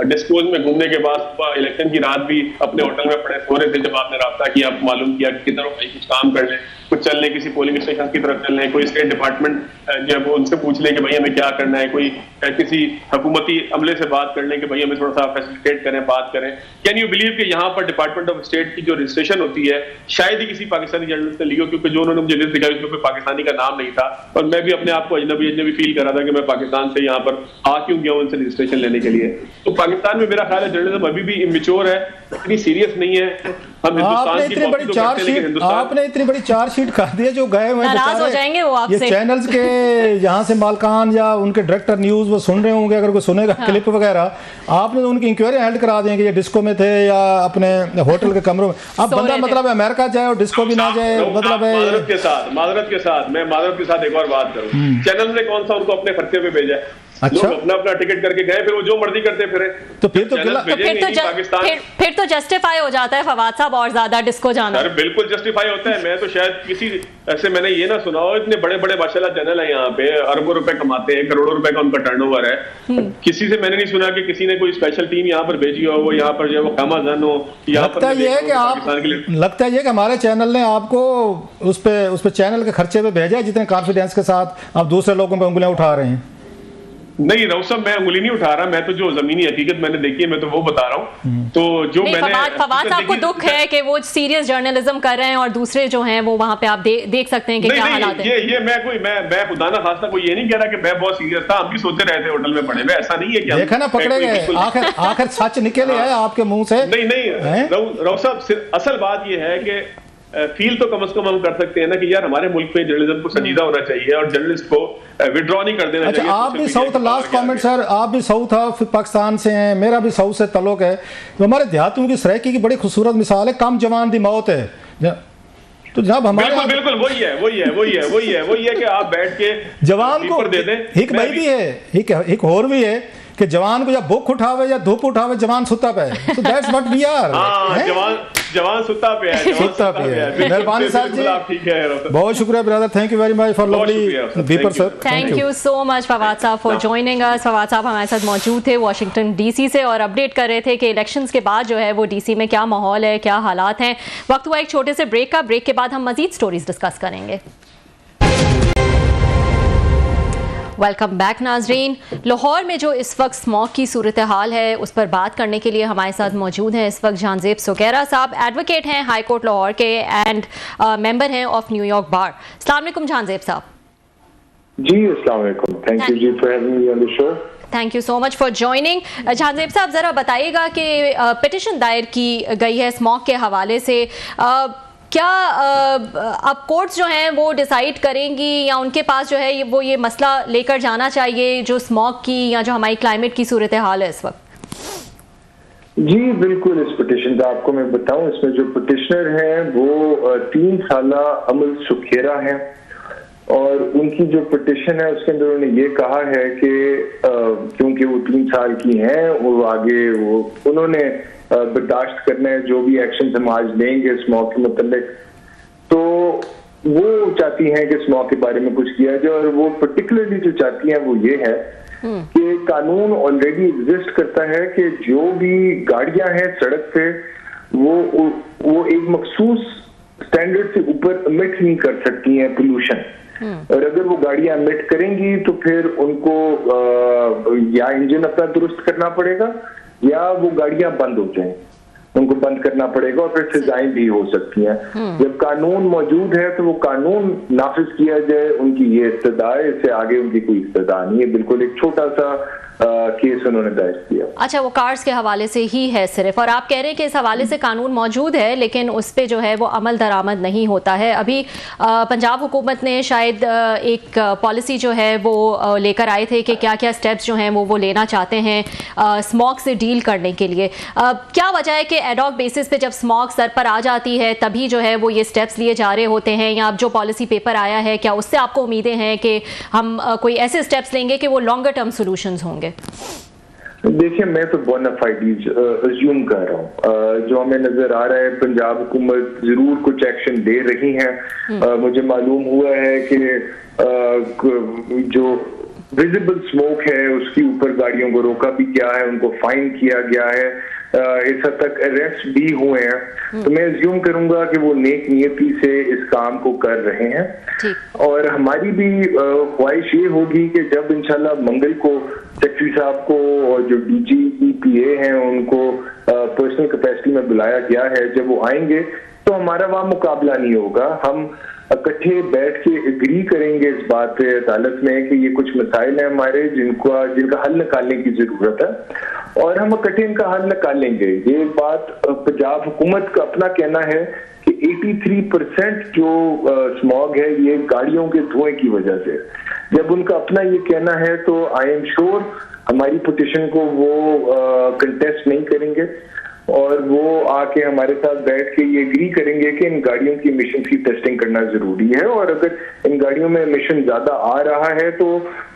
डिस्कोज में घूमने के बाद इलेक्शन की रात भी अपने होटल में पड़े सो रहे थे। जब आपने राब्ता किया, आप मालूम किया कि किधर भाई कुछ काम कर लें, कुछ चल लें, किसी पोलिंग स्टेशन की तरफ चल लें, कोई स्टेट डिपार्टमेंट जो है वो उनसे पूछ लें कि भाई हमें क्या करना है, कोई किसी हुकूमती अमले से बात कर लें कि भाई हमें थोड़ा सा फैसिलिटेट करें, बात करें। कैन यू बिलीव कि यहाँ पर डिपार्टमेंट ऑफ स्टेट की जो रजिस्ट्रेशन होती है शायद ही किसी पाकिस्तानी जर्नलिस्ट ने ली हो, क्योंकि जो उन्होंने मुझे लिस्ट दिखाई उसमें कोई पाकिस्तानी का नाम नहीं था। और मैं भी अपने आप को अजनबी फील कर रहा था कि मैं पाकिस्तान से यहाँ पर आ क्यों गया उनसे रजिस्ट्रेशन लेने के लिए। तो पाकिस्तान में मेरा ख्याल है जर्नलिज्म अभी भी इमेच्योर है, इतनी सीरियस नहीं है। हम हिंदुस्तान की इतनी बड़ी चार्जशीट आपने इतनी बड़ी चार्जशीट कर दी है, जो गए हुए नाराज हो जाएंगे वो आपसे। ये चैनल्स के यहाँ से मालकान या उनके डायरेक्टर न्यूज वो सुन रहे होंगे, अगर कोई सुनेगा क्लिप वगैरह, आपने तो उनकी इंक्वायरी हेल्ड करा देंगे ये डिस्को में थे या अपने होटल के कमरों में। अब बंदा मतलब अमेरिका जाए और डिस्को भी ना जाए, मतलब माजरत के साथ मैं माजरत के साथ एक और बात करूं, चैनल ने कौन सा उनको अपने खर्चे पे भेजा है? अच्छा, अपना टिकट करके गए, फिर वो जो मर्जी करते फिरे, तो फिर तो जस्टिफाई हो जाता है फवाद साहब और ज्यादा डिस्को जाना। सर बिल्कुल जस्टिफाई होता है। मैं तो शायद किसी ऐसे मैंने ये ना सुना हो, इतने बड़े बड़े माशाल्लाह चैनल है यहाँ पे, अरबों रुपए कमाते हैं, करोड़ों रुपए का उनका टर्नओवर है। किसी से मैंने नहीं सुना कि किसी ने कोई स्पेशल टीम यहाँ पर भेजी हो, वो यहाँ पर जो है वो कामाजान हो। लगता ये है कि हमारे चैनल ने आपको उस पे चैनल के खर्चे पे भेजा है, जितने कॉन्फिडेंस के साथ आप दूसरे लोगों पे उंगलियां उठा रहे हैं। नहीं रऊफ साहब, मैं उंगली नहीं उठा रहा, मैं तो जो जमीनी हकीकत मैंने देखी है मैं तो वो बता रहा हूँ। तो जो मैंने फवाद साहब को दुख है कि वो सीरियस जर्नलिज्म कर रहे हैं और दूसरे जो हैं वो वहां पे आप देख सकते हैं कि क्या हालात है। ये मैं खुदा ना खास्ता कोई ये नहीं कह रहा कि मैं बहुत सीरियस था, हम भी सोते रहते होटल में पड़े हुए, ऐसा नहीं है कि देखा ना पकड़े गए, आखिर सच निकल आया आपके मुंह से। नहीं रऊफ साहब, असल बात ये है कि फील तो कम से कम हम कर सकते हैं ना कि यार हमारे मुल्क में जर्नलिज्म को संजीदा होना चाहिए और जर्नलिस्ट को विड्रॉ नहीं कर देना चाहिए। आप भी साउथ, लास्ट कमेंट सर, आप भी साउथ ऑफ पाकिस्तान से हैं, मेरा भी साउथ से ताल्लुक है। तो हमारे देहातों की सराइकी की बड़ी खूबसूरत मिसाल है, कम जवान दी मौत है। तो जनाब हमारे बिल्कुल वही है कि आप बैठ के जवान को एक भाई भी है, एक और भी है कि जवान को या भूख उठावे या धूप उठावे, जवान सुता पे है। So that's what we are। जवान सुता पे है, सुता पे है। मेहरबानी सर जी, बहुत शुक्रिया brother, thank you very much for lovely दीपर sir. Thank you so much Fawad साहब फॉर जॉइनिंग अस। फवाद साहब हमारे साथ मौजूद थे वॉशिंगटन डीसी से और अपडेट कर रहे थे कि इलेक्शंस के बाद जो है वो डीसी में क्या माहौल है, क्या हालात हैं। वक्त हुआ एक छोटे से ब्रेक का, ब्रेक के बाद हम मजीद स्टोरीज डिस्कस करेंगे। वेलकम बैक नाजरीन। लाहौर में जो इस वक्त स्मॉग की सूरत हाल है उस पर बात करने के लिए हमारे साथ मौजूद हैं इस वक्त जांजेब सुगैरा साहब, एडवोकेट हैं हाई कोर्ट लाहौर के एंड मेंबर हैं ऑफ न्यूयॉर्क बार। अस्सलाम वालेकुम जांजेब साहब। जी अस्सलाम वालेकुम, थैंक यू जी for having me on the show. Thank you so much for joining. Jahanzeb साहब ज़रा बताइएगा कि पिटिशन दायर की गई है स्मॉग के हवाले से, क्या अब कोर्ट्स जो हैं वो डिसाइड करेंगी या उनके पास जो है वो ये मसला लेकर जाना चाहिए जो स्मॉग की या जो हमारी क्लाइमेट की सूरत हाल है इस वक्त? जी बिल्कुल, इस पिटिशन का आपको मैं बताऊं, इसमें जो पिटिशनर हैं वो 3 साला अमल सुखेरा हैं और उनकी जो पिटिशन है उसके अंदर उन्होंने ये कहा है कि क्योंकि वो 3 साल की हैं वो आगे वो उन्होंने बर्दाश्त करना है जो भी एक्शन हम आज लेंगे स्मॉग के मुतालिक, तो वो चाहती हैं कि स्मॉग के बारे में कुछ किया जाए। और वो पर्टिकुलरली जो चाहती हैं वो ये है कि कानून ऑलरेडी एग्जिस्ट करता है कि जो भी गाड़ियां हैं सड़क पे वो एक मखसूस स्टैंडर्ड से ऊपर एमिट नहीं कर सकती हैं पोल्यूशन, और अगर वो गाड़ियां एमिट करेंगी तो फिर उनको या इंजन अपना दुरुस्त करना पड़ेगा या वो गाड़ियां बंद हो जाएं, उनको बंद करना पड़ेगा और फिर सजाएं भी हो सकती हैं। जब कानून मौजूद है तो वो कानून नाफिज किया जाए, उनकी ये इस्तदा है, इससे आगे उनकी कोई इस्तदा नहीं है। बिल्कुल एक छोटा सा केस उन्होंने दायर किया। अच्छा, वो कार्स के हवाले से ही है सिर्फ, और आप कह रहे हैं कि इस हवाले से कानून मौजूद है लेकिन उस पर जो है वो अमल दरामद नहीं होता है। अभी पंजाब हुकूमत ने शायद एक पॉलिसी जो है वो लेकर आए थे कि क्या क्या स्टेप्स जो हैं वो लेना चाहते हैं स्मॉग से डील करने के लिए। क्या वजह है कि एडॉक बेसिस पे जब स्मॉग सर पर आ जाती है तभी जो है वो ये स्टेप्स लिए जा रहे होते हैं, या अब जो पॉलिसी पेपर आया है क्या उससे आपको उम्मीदें हैं कि हम कोई ऐसे स्टेप्स लेंगे कि वो लॉन्गर टर्म सोल्यूशंस होंगे? देखिए, मैं तो बोनाफाइड अज्यूम कर रहा हूँ, जो हमें नजर आ रहा है पंजाब हुकूमत जरूर कुछ एक्शन दे रही है। मुझे मालूम हुआ है कि जो विजिबल स्मोक है उसके ऊपर गाड़ियों को रोका भी गया है, उनको फाइन किया गया है, इस हद तक अरेस्ट भी हुए हैं। तो मैं अज्यूम करूंगा कि वो नेक नियति से इस काम को कर रहे हैं और हमारी भी ख्वाहिश ये होगी कि जब इंशाल्लाह मंगल को सेक्रेटरी साहब को और जो डीजी EPA हैं उनको पर्सनल कैपेसिटी में बुलाया गया है, जब वो आएंगे तो हमारा वहां मुकाबला नहीं होगा, हम इकट्ठे बैठ के एग्री करेंगे इस बात पे अदालत में कि ये कुछ मसाइल हैं हमारे जिनका हल निकालने की जरूरत है और हम इकट्ठे इनका हल निकालेंगे। ये बात पंजाब हुकूमत का अपना कहना है कि 83% जो स्मॉग है ये गाड़ियों के धुएं की वजह से। जब उनका अपना ये कहना है तो आई एम श्योर हमारी पिटीशन को वो कंटेस्ट नहीं करेंगे और वो आके हमारे साथ बैठ के ये एग्री करेंगे कि इन गाड़ियों की एमिशन की टेस्टिंग करना जरूरी है और अगर इन गाड़ियों में एमिशन ज्यादा आ रहा है तो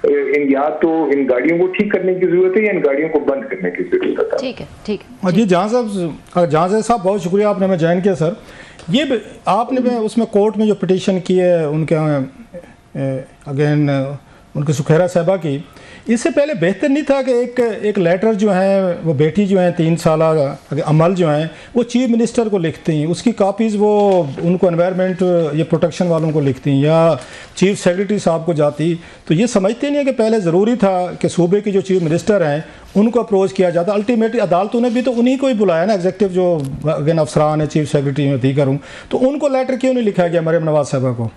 इन गाड़ियों को ठीक करने की जरूरत है या इन गाड़ियों को बंद करने की जरूरत है। ठीक है, ठीक है जी। जहाँ साहब बहुत शुक्रिया, आपने हमें ज्वाइन किया सर। ये आपने उसमें कोर्ट में जो पिटीशन की है उनके अगेन उनके सुखेरा साहबा की, इससे पहले बेहतर नहीं था कि एक लेटर जो है वो बेटी जो है 3 साल अमल जो है वो चीफ मिनिस्टर को लिखती हैं, उसकी कापीज़ वो उनको एनवायरनमेंट या प्रोटेक्शन वालों को लिखती हैं या चीफ सेक्रेटरी साहब को जाती, तो ये समझते नहीं है कि पहले ज़रूरी था कि सूबे के जो चीफ मिनिस्टर हैं उनको अप्रोच किया जाता। अल्टीमेटली अदालतों ने भी तो उन्हीं को ही बुलाया ना, एग्जीक्यूटिव जो अगेन अफसरान है, चीफ सेक्रेटरी में दीगर हूँ, तो उनको लेटर क्यों नहीं लिखा गया मरियम नवाज साहबा को?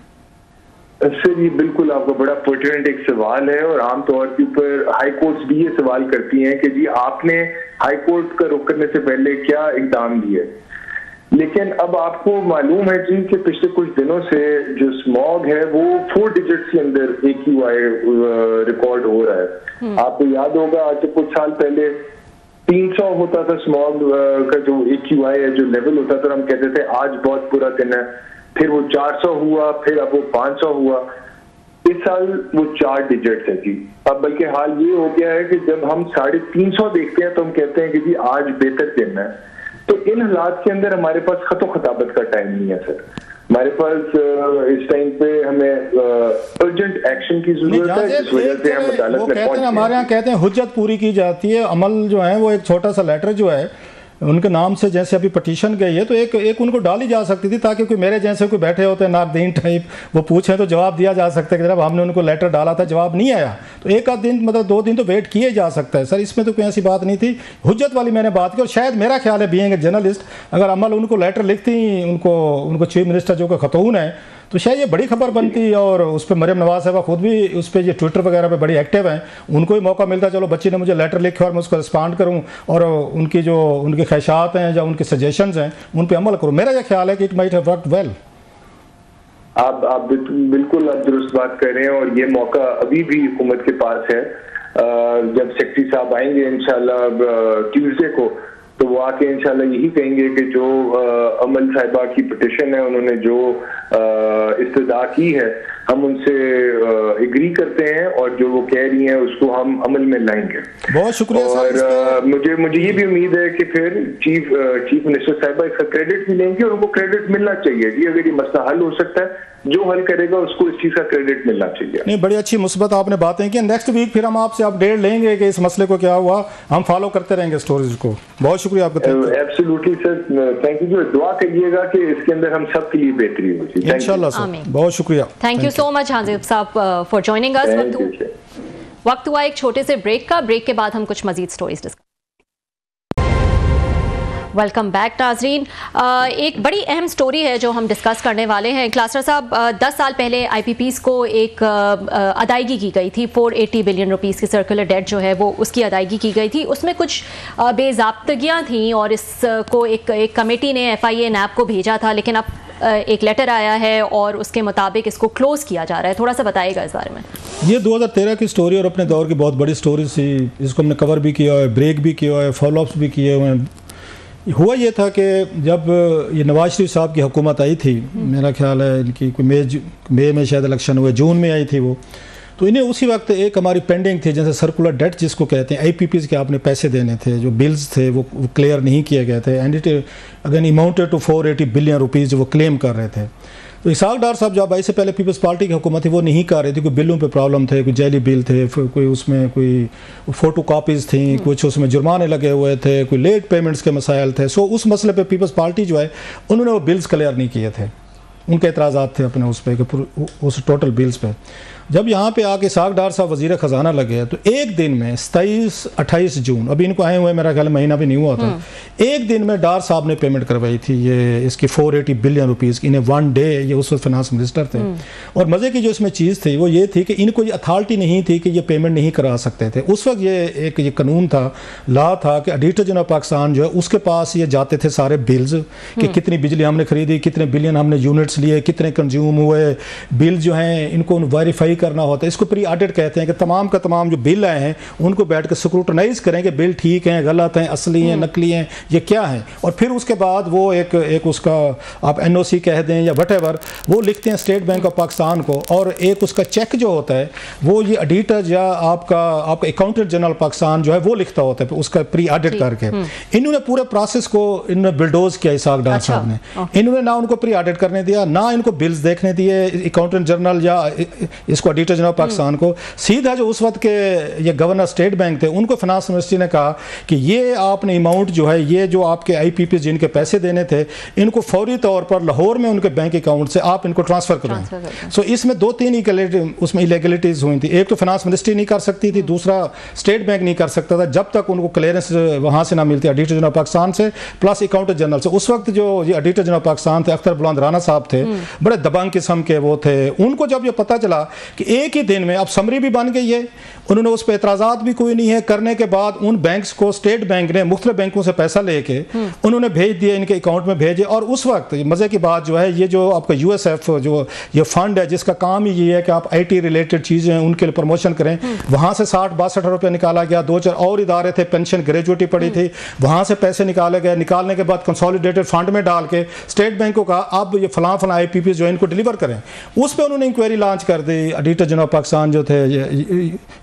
सर ये बिल्कुल आपका बड़ा पर्टिनेंट एक सवाल है और आमतौर के ऊपर हाई कोर्ट्स भी ये सवाल करती हैं कि जी आपने हाई कोर्ट का रुख करने से पहले क्या इकदाम लिए। लेकिन अब आपको मालूम है जी कि पिछले कुछ दिनों से जो स्मॉग है वो 4 डिजिट्स के अंदर AQI रिकॉर्ड हो रहा है। आपको याद होगा आज से कुछ साल पहले 300 होता था स्मॉग का जो AQI है, जो लेवल होता था, हम कहते थे आज बहुत बुरा दिन है, फिर वो 400 हुआ, फिर अब वो 500 हुआ। इस साल वो 4 डिजिट है जी। अब बल्कि हाल ये हो गया है कि जब हम 350 देखते हैं तो हम कहते हैं कि जी आज बेहतर दिन है। तो इन हालात के अंदर हमारे पास खतो खताबत का टाइम नहीं है सर। हमारे पास इस टाइम पे हमें अर्जेंट एक्शन की जरूरत है, जिस वजह से हम अदालत में पहुंचे। हमारे यहाँ कहते हैं हुज्जत पूरी की जाती है, अमल जो है वो एक छोटा सा लेटर जो है उनके नाम से जैसे अभी पटिशन गई है तो एक उनको डाली जा सकती थी, ताकि कोई मेरे जैसे कोई बैठे होते हैं नाकदीन टाइप, वो पूछें तो जवाब दिया जा सकता है कि जब हमने उनको लेटर डाला था जवाब नहीं आया, तो एक आध दिन मतलब 2 दिन तो वेट किए जा सकता है सर। इसमें तो कोई ऐसी बात नहीं थी, हुज्जत वाली मैंने बात की। और शायद मेरा ख्याल है बीइंग ए जर्नलिस्ट, अगर अमल उनको लेटर लिखती उनको चीफ मिनिस्टर जो का खतून है तो शायद ये बड़ी खबर बनती। और उस पर मरियम नवाज साहब खुद भी उस पर ये ट्विटर वगैरह पे बड़ी एक्टिव हैं, उनको भी मौका मिलता है चलो बच्ची ने मुझे लेटर लिखे और मैं उसको रिस्पॉन्ड करूं और उनकी जो उनके ख्वाहिशात हैं या उनके सजेशंस हैं उन पे अमल करूं। मेरा ये ख्याल है कि it might have worked well. आप बिल्कुल आप दुरुस्त बात कर रहे हैं और ये मौका अभी भी हुकूमत के पास है। जब सेक्रेटरी साहब आएंगे इंशाल्लाह ट्यूसडे को, तो वो आके इंशाल्लाह यही कहेंगे कि जो अमल साहिबा की पिटिशन है, उन्होंने जो इस्तदा की है, हम उनसे एग्री करते हैं और जो वो कह रही हैं उसको हम अमल में लाएंगे। बहुत शुक्रिया और मुझे ये भी उम्मीद है कि फिर चीफ मिनिस्टर साहिबा इसका क्रेडिट भी लेंगे और उनको क्रेडिट मिलना चाहिए जी। अगर ये मसला हल हो सकता है, जो हल करेगा उसको इस चीज का क्रेडिट मिलना चाहिए। नहीं, बड़ी अच्छी मुस्बत आपने बातें की। नेक्स्ट वीक फिर हम आपसे अपडेट लेंगे कि इस मसले को क्या हुआ, हम फॉलो करते रहेंगे स्टोरीज को। बहुत शुक्रिया आपका। Absolutely sir, thank you. दुआ करिएगा कि इसके अंदर हम सब के लिए बेहतरी हो जाए इंशाल्लाह सर। बहुत शुक्रिया, थैंक यू सो मच हाजिब साहब फॉर जॉइनिंग अस। वक्त हुआ एक छोटे से ब्रेक का। ब्रेक के बाद हम कुछ मजीद स्टोरीज डिस्कस। वेलकम बैक नाज़रीन। एक बड़ी अहम स्टोरी है जो हम डिस्कस करने वाले हैं। क्लास्टर साहब, 10 साल पहले IPPs को एक अदायगी की गई थी, 480 बिलियन रुपीस की सर्कुलर डेट जो है वो उसकी अदायगी की गई थी। उसमें कुछ बेज़ाब्तगियाँ थीं और इसको एक कमेटी ने FIA NAB को भेजा था, लेकिन अब एक लेटर आया है और उसके मुताबिक इसको क्लोज किया जा रहा है। थोड़ा सा बताइएगा इस बारे में। ये 2013 की स्टोरी और अपने दौर की बहुत बड़ी स्टोरी थी। इसको हमने कवर भी किया है, ब्रेक भी किया है, फॉलोअप्स भी किए हुए हैं। हुआ ये था कि जब ये नवाज शरीफ साहब की हुकूमत आई थी, मेरा ख्याल है इनकी कोई मई में शायद इलेक्शन हुए, जून में आई थी वो, तो इन्हें उसी वक्त एक हमारी पेंडिंग थी जैसे सर्कुलर डेट जिसको कहते हैं, IPPs के आपने पैसे देने थे, जो बिल्स थे वो क्लियर नहीं किए गए थे, and it again amounted to 480 billion rupees जो वो क्लेम कर रहे थे। तो इसाक डार साहब जब इससे पहले पीपल्स पार्टी की हुकूमत थी वो नहीं कर रही थी, कोई बिलों पे प्रॉब्लम थे, कोई जैली बिल थे, कोई उसमें कोई फोटो कापीज़ थी, कुछ उसमें जुर्माने लगे हुए थे, कोई लेट पेमेंट्स के मसाइल थे। सो उस मसले पे पीपल्स पार्टी जो है उन्होंने वो बिल्स क्लियर नहीं किए थे, उनके एतराज़ात थे अपने उस पर, उस टोटल बिल्स पे। जब यहाँ पे आके इसाक डार साहब वज़ीर ख़जाना लगे तो एक दिन में 27-28 जून, अभी इनको आए हुए मेरा ख्याल महीना भी नहीं हुआ था, एक दिन में डार साहब ने पेमेंट करवाई थी ये इसकी 480 बिलियन रुपीज़ की, इन्हें 1 डे। ये उस वक्त फाइनेंस मिनिस्टर थे। और मज़े की जो इसमें चीज़ थी वो ये थी कि इनको ये अथॉरिटी नहीं थी कि ये पेमेंट नहीं करा सकते थे। उस वक्त ये कानून था, लॉ था कि ऑडिटर जनरल पाकिस्तान जो है उसके पास ये जाते थे सारे बिल्स कि कितनी बिजली हमने खरीदी, कितने बिलियन हमने यूनिट्स लिए, कितने कंज्यूम हुए, बिल जो हैं इनको वेरीफाई करना होता है। इसको प्री ऑडिट कहते हैं कि तमाम का तमाम जो बिल आए हैं उनको बैठ कर स्क्रूटनाइज करें कि बिल ठीक हैं, गलत हैं, असली हैं, नकली हैं, ये क्या है। और फिर उसके बाद वो एक उसका आप NOC कह दें या वटेवर, वो लिखते हैं स्टेट बैंक ऑफ पाकिस्तान को, और एक उसका चेक जो होता है वो ये ऑडिटर या आपका अकाउंटेंट जनरल पाकिस्तान जो है वो लिखता होता है उसका प्री ऑडिट करके। इन्होंने पूरे प्रोसेस को इन्होंने बिल्डोज किया इसाक डार साहब ने। इन्होंने ना उनको प्री ऑडिट करने दिया, ना इनको बिल्स देखने दिए अकाउंटेंट जनरल या इसको ऑडिटर जनरल पाकिस्तान को। सीधा जो उस वक्त के ये गवर्नर स्टेट बैंक थे उनको फाइनेंस मिनिस्ट्री ने कहा कि ये आपने अमाउंट जो है, ये जो आपके IPP जिनके पैसे देने थे, इनको फौरी तौर पर लाहौर में उनके बैंक अकाउंट से आप इनको ट्रांसफर करें। सो इसमें 2-3 उसमें इलीगलिटीज हुई थी। एक तो फाइनेंस मिनिस्ट्री नहीं कर सकती थी, दूसरा स्टेट बैंक नहीं कर सकता था जब तक उनको क्लियरेंस वहां से ना मिलती ऑडिटर जनरल पाकिस्तान से प्लस अकाउंटेंट जनरल से। उस वक्त जो ये ऑडिटर जनरल पाकिस्तान थे अख्तर बुलंद राना साहब थे, बड़े दबंग किस्म के वो थे। उनको जब ये पता चला कि एक ही दिन में अब समरी भी बन गई है उन्होंने उस पर एतराज़ात भी कोई नहीं है। करने के बाद उन बैंक्स को स्टेट बैंक ने मुख्तलिफ बैंकों से पैसा लेके उन्होंने भेज दिए, इनके अकाउंट में भेजे। और उस वक्त मज़े की बात जो है, ये जो आपका USF जो ये फंड है जिसका काम ही ये है कि आप IT रिलेटेड चीज़ें उनके लिए प्रमोशन करें, वहाँ से 60-62 रुपये निकाला गया। 2-4 और इदारे थे, पेंशन ग्रेजुएटी पड़ी थी, वहाँ से पैसे निकाले गए। निकालने के बाद कंसोलिडेटेड फंड में डाल के स्टेट बैंक को कहा अब ये फलां IPP जो इनको डिलीवर करें। उस पर उन्होंने इंक्वायरी लॉन्च कर दी। एडिटर जनरल पाकिस्तान जो थे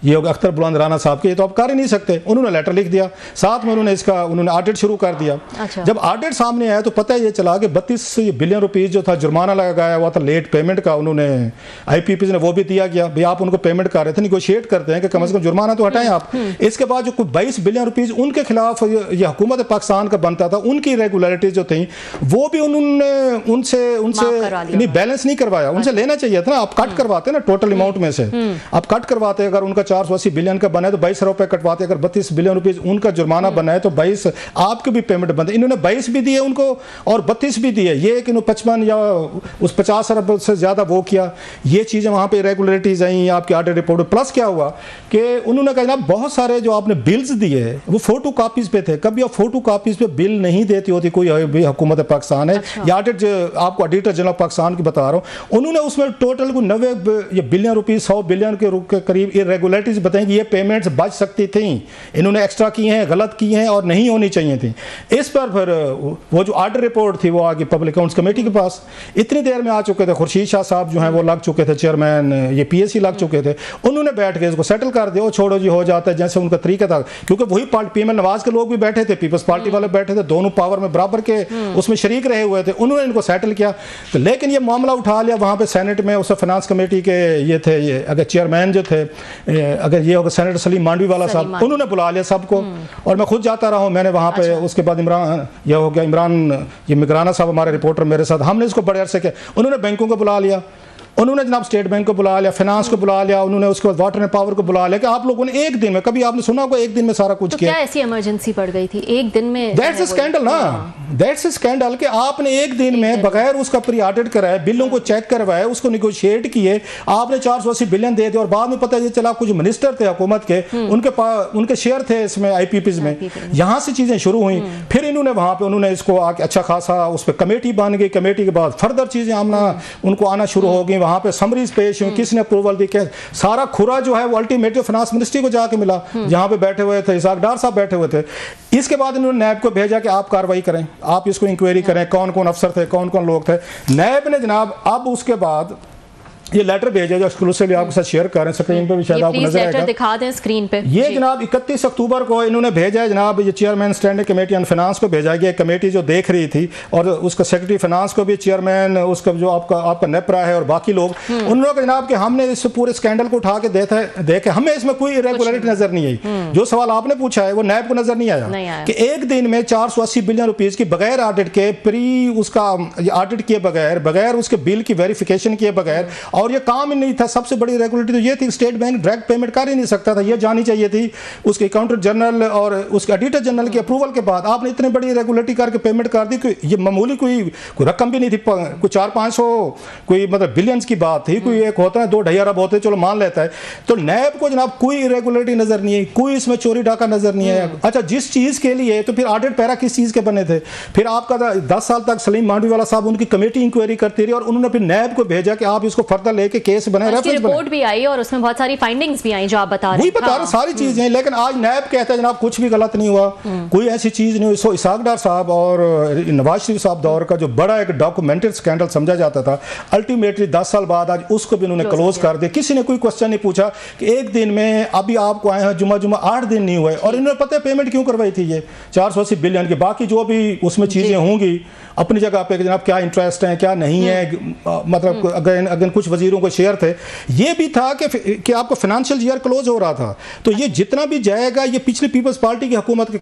ये अख्तर बुलंद राना साहब के, ये तो आप कर ही नहीं सकते। उन्होंने लेटर लिख दिया, साथ में उन्होंने ऑडिट शुरू कर दिया। अच्छा। जब ऑडिट सामने आया तो पता ये चला कि 32 बिलियन रुपीस जो था जुर्माना लगाया हुआ था लेट पेमेंट का, उन्होंने IPP ने वो भी दिया गया। भाई आप उनको पेमेंट कर रहे थे, निगोशिएट करते हैं कि कम से कम जुर्माना तो हटाएं आप। इसके बाद जो 22 बिलियन रुपीस उनके खिलाफ ये हुकूमत पाकिस्तान का बनता था, उनकी रेगुलरिटीज जो थी वो भी उन्होंने उनसे नहीं बैलेंस नहीं करवाया। उनसे लेना चाहिए था ना, आप कट करवाते ना टोटल अमाउंट में से, आप कट करवाते। अगर उनका 480 बिलियन का बना है तो 22 रुपए कटवाते। अगर 32 बिलियन रुपीस उनका जुर्माना बना है तो 22 आपके भी पेमेंट बनते। इन्होंने 22 भी दिए उनको और 32 भी दिए। ये कि 55 या उस 50 अरब से ज्यादा वो किया। ये चीजें वहां पे इरेगुलरिटीज आई आपकी ऑडिट रिपोर्ट में। प्लस क्या हुआ कि उन्होंने कहा जनाब बहुत सारे जो आपने बिल्स दिए वो फोटो कॉपीज पे थे। कभी आप फोटो कॉपीज पे बिल नहीं देती होती कोई हुकूमत पाकिस्तान है। अच्छा। या ऑडिट आपको ऑडिटर जनरल पाकिस्तान की बता रहा हूँ, उन्होंने उसमें टोटल को 90 बिलियन रुपीस 100 बिलियन के करीब इरेगुलरिटीज बताएंगे। ये पेमेंट्स बच सकती थी, इन्होंने एक्स्ट्रा की हैं, गलत की हैं और नहीं होनी चाहिए थी। इस पर फिर वो जो ऑडिट रिपोर्ट थी वो आगे पब्लिक अकाउंट्स कमेटी के पास इतनी देर में आ चुके थे। खुर्शीद शाह साहब जो हैं वो लग चुके थे, चेयरमैन ये PSC लग चुके थे। उन्होंने बैठ के इसको सेटल कर दिया, छोड़ो जी हो जाता है जैसे उनका तरीका था। क्योंकि वही पार्टी PML नवाज के लोग भी बैठे थे, पीपल्स पार्टी वाले बैठे थे, दोनों पावर में बराबर के उसमें शरीक रहे हुए थे। उन्होंने इनको सेटल किया। तो लेकिन ये मामला उठा लिया वहाँ पे सेनेट में। उस फाइनेंस कमेटी के ये थे, ये अगर चेयरमैन जो थे, अगर ये होगा सेनेटर सलीम मांडवी वाला साहब, उन्होंने बुला लिया सबको। और मैं खुद जाता रहा हूँ, मैंने वहाँ पे। उसके बाद इमरान ये मिगराना साहब हमारे रिपोर्टर मेरे साथ, हमने इसको बड़े अरसे किया। उन्होंने बैंकों को बुला लिया, उन्होंने जनाब स्टेट बैंक को बुला लिया, फाइनेंस को बुला लिया, उन्होंने उसके बाद वाटर एंड पावर को बुला लिया कि आप लोगों ने एक दिन में, कभी आपने सुना होगा एक दिन में सारा कुछ तो किया। क्या ऐसी इमरजेंसी पड़ गई थी एक दिन में? दैट्स अ स्कैंडल ना, दैट्स अ स्कैंडल कि आपने एक दिन में बगैर उसका प्री ऑडिट कराए, बिलों को चेक करवाए, उसको निगोशिएट किए, आपने 480 बिलियन दे दिए। और बाद में पता ये चला कुछ मिनिस्टर थे हुकूमत के, उनके शेयर थे इसमें IPPs में। यहाँ से चीजें शुरू हुई। फिर इन्होंने वहां पे उन्होंने इसको आके अच्छा खासा उस पर कमेटी बन गई। कमेटी के बाद फर्दर चीजें उनको आना शुरू हो गई। वहां पे समरीज पेश हुई, किसने अप्रूवल दी, सारा खुरा जो है वो अल्टीमेटली फाइनेंस मिनिस्ट्री को जाके मिला, जहां पे बैठे हुए थे इसाक डार साहब बैठे हुए थे। इसके बाद इन्होंने नैब को भेजा कि आप कार्रवाई करें, आप इसको इंक्वायरी करें, कौन कौन अफसर थे, कौन कौन लोग थे। नैब ने जनाब अब उसके बाद ये लेटर भेजा जो एक्सक्लूसिवली आपके साथ शेयर कर रहे हैं, स्क्रीन पे भी शायद आपको नजर आएगा, दिखा दें स्क्रीन पे। ये जनाब 31 अक्टूबर को इन्होंने भेजा है जनाब, ये chairman standing committee on finance को भेजा गया। कमेटी जो देख रही थी और उसका सेक्रेटरी फाइनेंस को भी, चेयरमैन उसका जो आपका नेपरा है और बाकी लोग, उन लोगों जनाब कि हमने इस पूरे स्कैंडल को उठा के देखे हमें इसमें कोई इरेगुलरिटी नजर नहीं आई। जो सवाल आपने पूछा है वो नैब को नजर नहीं आया कि एक दिन में 480 बिलियन रुपीस की बगैर ऑडिट के, प्री उसका ऑडिट किए बगैर उसके बिल की वेरिफिकेशन किए बगैर, और ये काम ही नहीं था। सबसे बड़ी रेगुलेटरी तो ये थी, स्टेट बैंक डायरेक्ट पेमेंट कर ही नहीं सकता था, ये जानी चाहिए थी। उसके अकाउंटेंट जनरल और उसके ऑडिटर जनरल के अप्रूवल के बाद आपने इतनी बड़ी रेगुलेटरी करके पेमेंट कर दी कि ये मामूली कोई रकम भी नहीं थी, कोई 400-500 कोई मतलब बिलियंस की बात थी। कोई एक होता है 2-2.5 अरब होते चलो मान लेता है। तो नैब को जनाब कोई इरेगुलरिटी नजर नहीं है, कोई इसमें चोरी डाका नजर नहीं है। अच्छा, जिस चीज के लिए तो फिर ऑडिट पैरा किस चीज के बने थे? फिर आपका 10 साल तक सलीम मांडवी वाला साहब उनकी कमेटी इंक्वायरी करती रही और उन्होंने फिर नैब को भेजा कि आप इसको फर्दर लेके केस बने, रिपोर्ट भी आई और उसमें बहुत सारी फाइंडिंग्स भी आई जो आप बता रहे हैं। वही बता रहे सारी चीजें। लेकिन आज नैब कहता है जनाब कुछ भी गलत नहीं हुआ, कोई ऐसी चीज नहीं हुई। सो इसाक डार साहब और नवाज शरीफ साहब दौर का जो बड़ा एक डॉक्यूमेंटेड स्कैंडल समझा जाता था, अल्टीमेटली 10 साल बाद आज उसको भी उन्होंने क्लोज कर दिया। किसी ने कोई क्वेश्चन नहीं पूछा कि एक दिन में अभी आपको आए हैं जुमा 8 दिन नहीं हुए और इन्होंने पता है पेमेंट क्यों करवाई थी ये 480 बिलियन की। बाकी जो भी उसमें चीजें होंगी अपनी जगह पे जनाब, क्या इंटरेस्ट है क्या नहीं है, मतलब अगर कुछ वजीरों को शेयर थे। ये भी था कि आपको फाइनेंशियल ईयर क्लोज हो रहा था, तो ये जितना भी जाएगा ये पिछली पीपल्स पार्टी की हुकूमत के